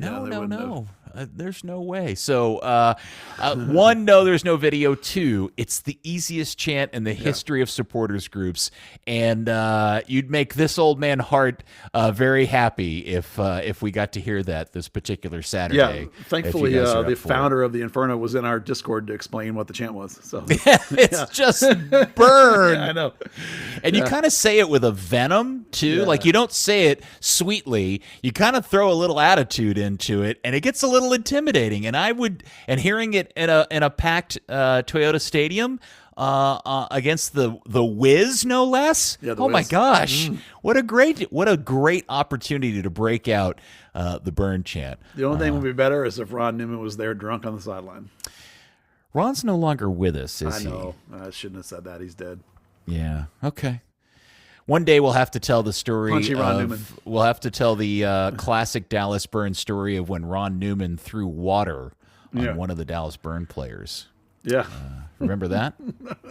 There's no way. So, one, no, there's no video. Two, it's the easiest chant in the history of supporters groups, and you'd make this old man Hart very happy if we got to hear that this particular Saturday. Yeah, thankfully, the founder of the Inferno was in our Discord to explain what the chant was. So it's just burn. I know. And you kind of say it with a venom too. Like you don't say it sweetly. You kind of throw a little attitude into it, and it gets a little intimidating. And hearing it in a packed Toyota Stadium against the Wiz, no less. Yeah, oh my gosh, what a great opportunity to break out the Burn chant. The only thing would be better is if Ron Newman was there drunk on the sideline. Ron's no longer with us, is he? I know. I shouldn't have said that. He's dead. Yeah. Okay. One day we'll have to tell the story. We'll have to tell the classic Dallas Burn story of when Ron Newman threw water on one of the Dallas Burn players. Yeah. Remember that?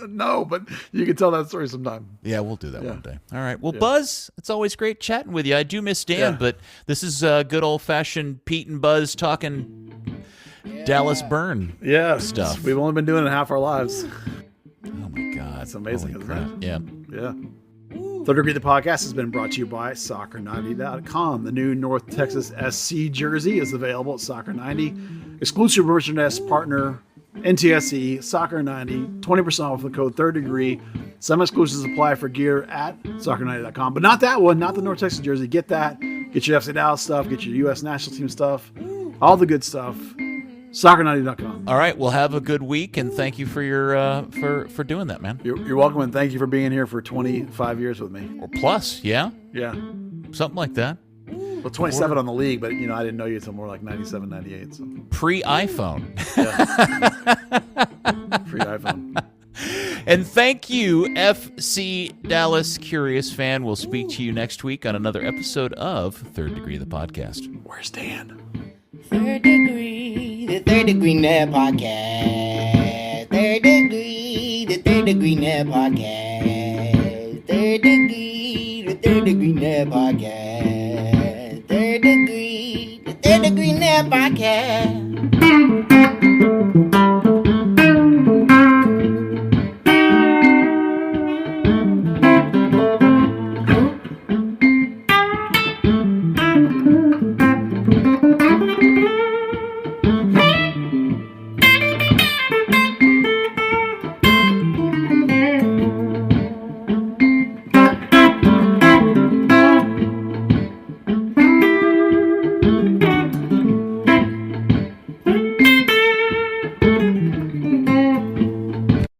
No, but you can tell that story sometime. Yeah, we'll do that one day. All right. Well, Buzz, it's always great chatting with you. I do miss Dan, but this is good old-fashioned Pete and Buzz talking Dallas Burn stuff. We've only been doing it half our lives. Oh, my God. That's amazing, isn't it? Yeah. Yeah. Third Degree, the podcast, has been brought to you by Soccer90.com. The new North Texas SC jersey is available at Soccer90. Exclusive merchandise partner NTSE, Soccer90, 20% off with the code Third Degree. Some exclusives apply for gear at soccer90.com, but not that one, not the North Texas jersey. Get that. Get your FC Dallas stuff. Get your U.S. national team stuff. All the good stuff. Soccer90.com. All right. Well, have a good week, and thank you for your for doing that, man. You're welcome, and thank you for being here for 25 years with me. Or plus, yeah, Yeah. something like that. Well, 27 on the league, but I didn't know you until more like 97, 98. So. Pre-iPhone. Free iPhone. And thank you, FC Dallas Curious Fan. We'll speak to you next week on another episode of Third Degree, the podcast. Where's Dan? Third Degree, the Third Degree Net Podcast. Third Degree, the Third Degree Net Podcast. Third Degree, the Third Degree Net Podcast. Third Degree, the Third Degree Net Podcast.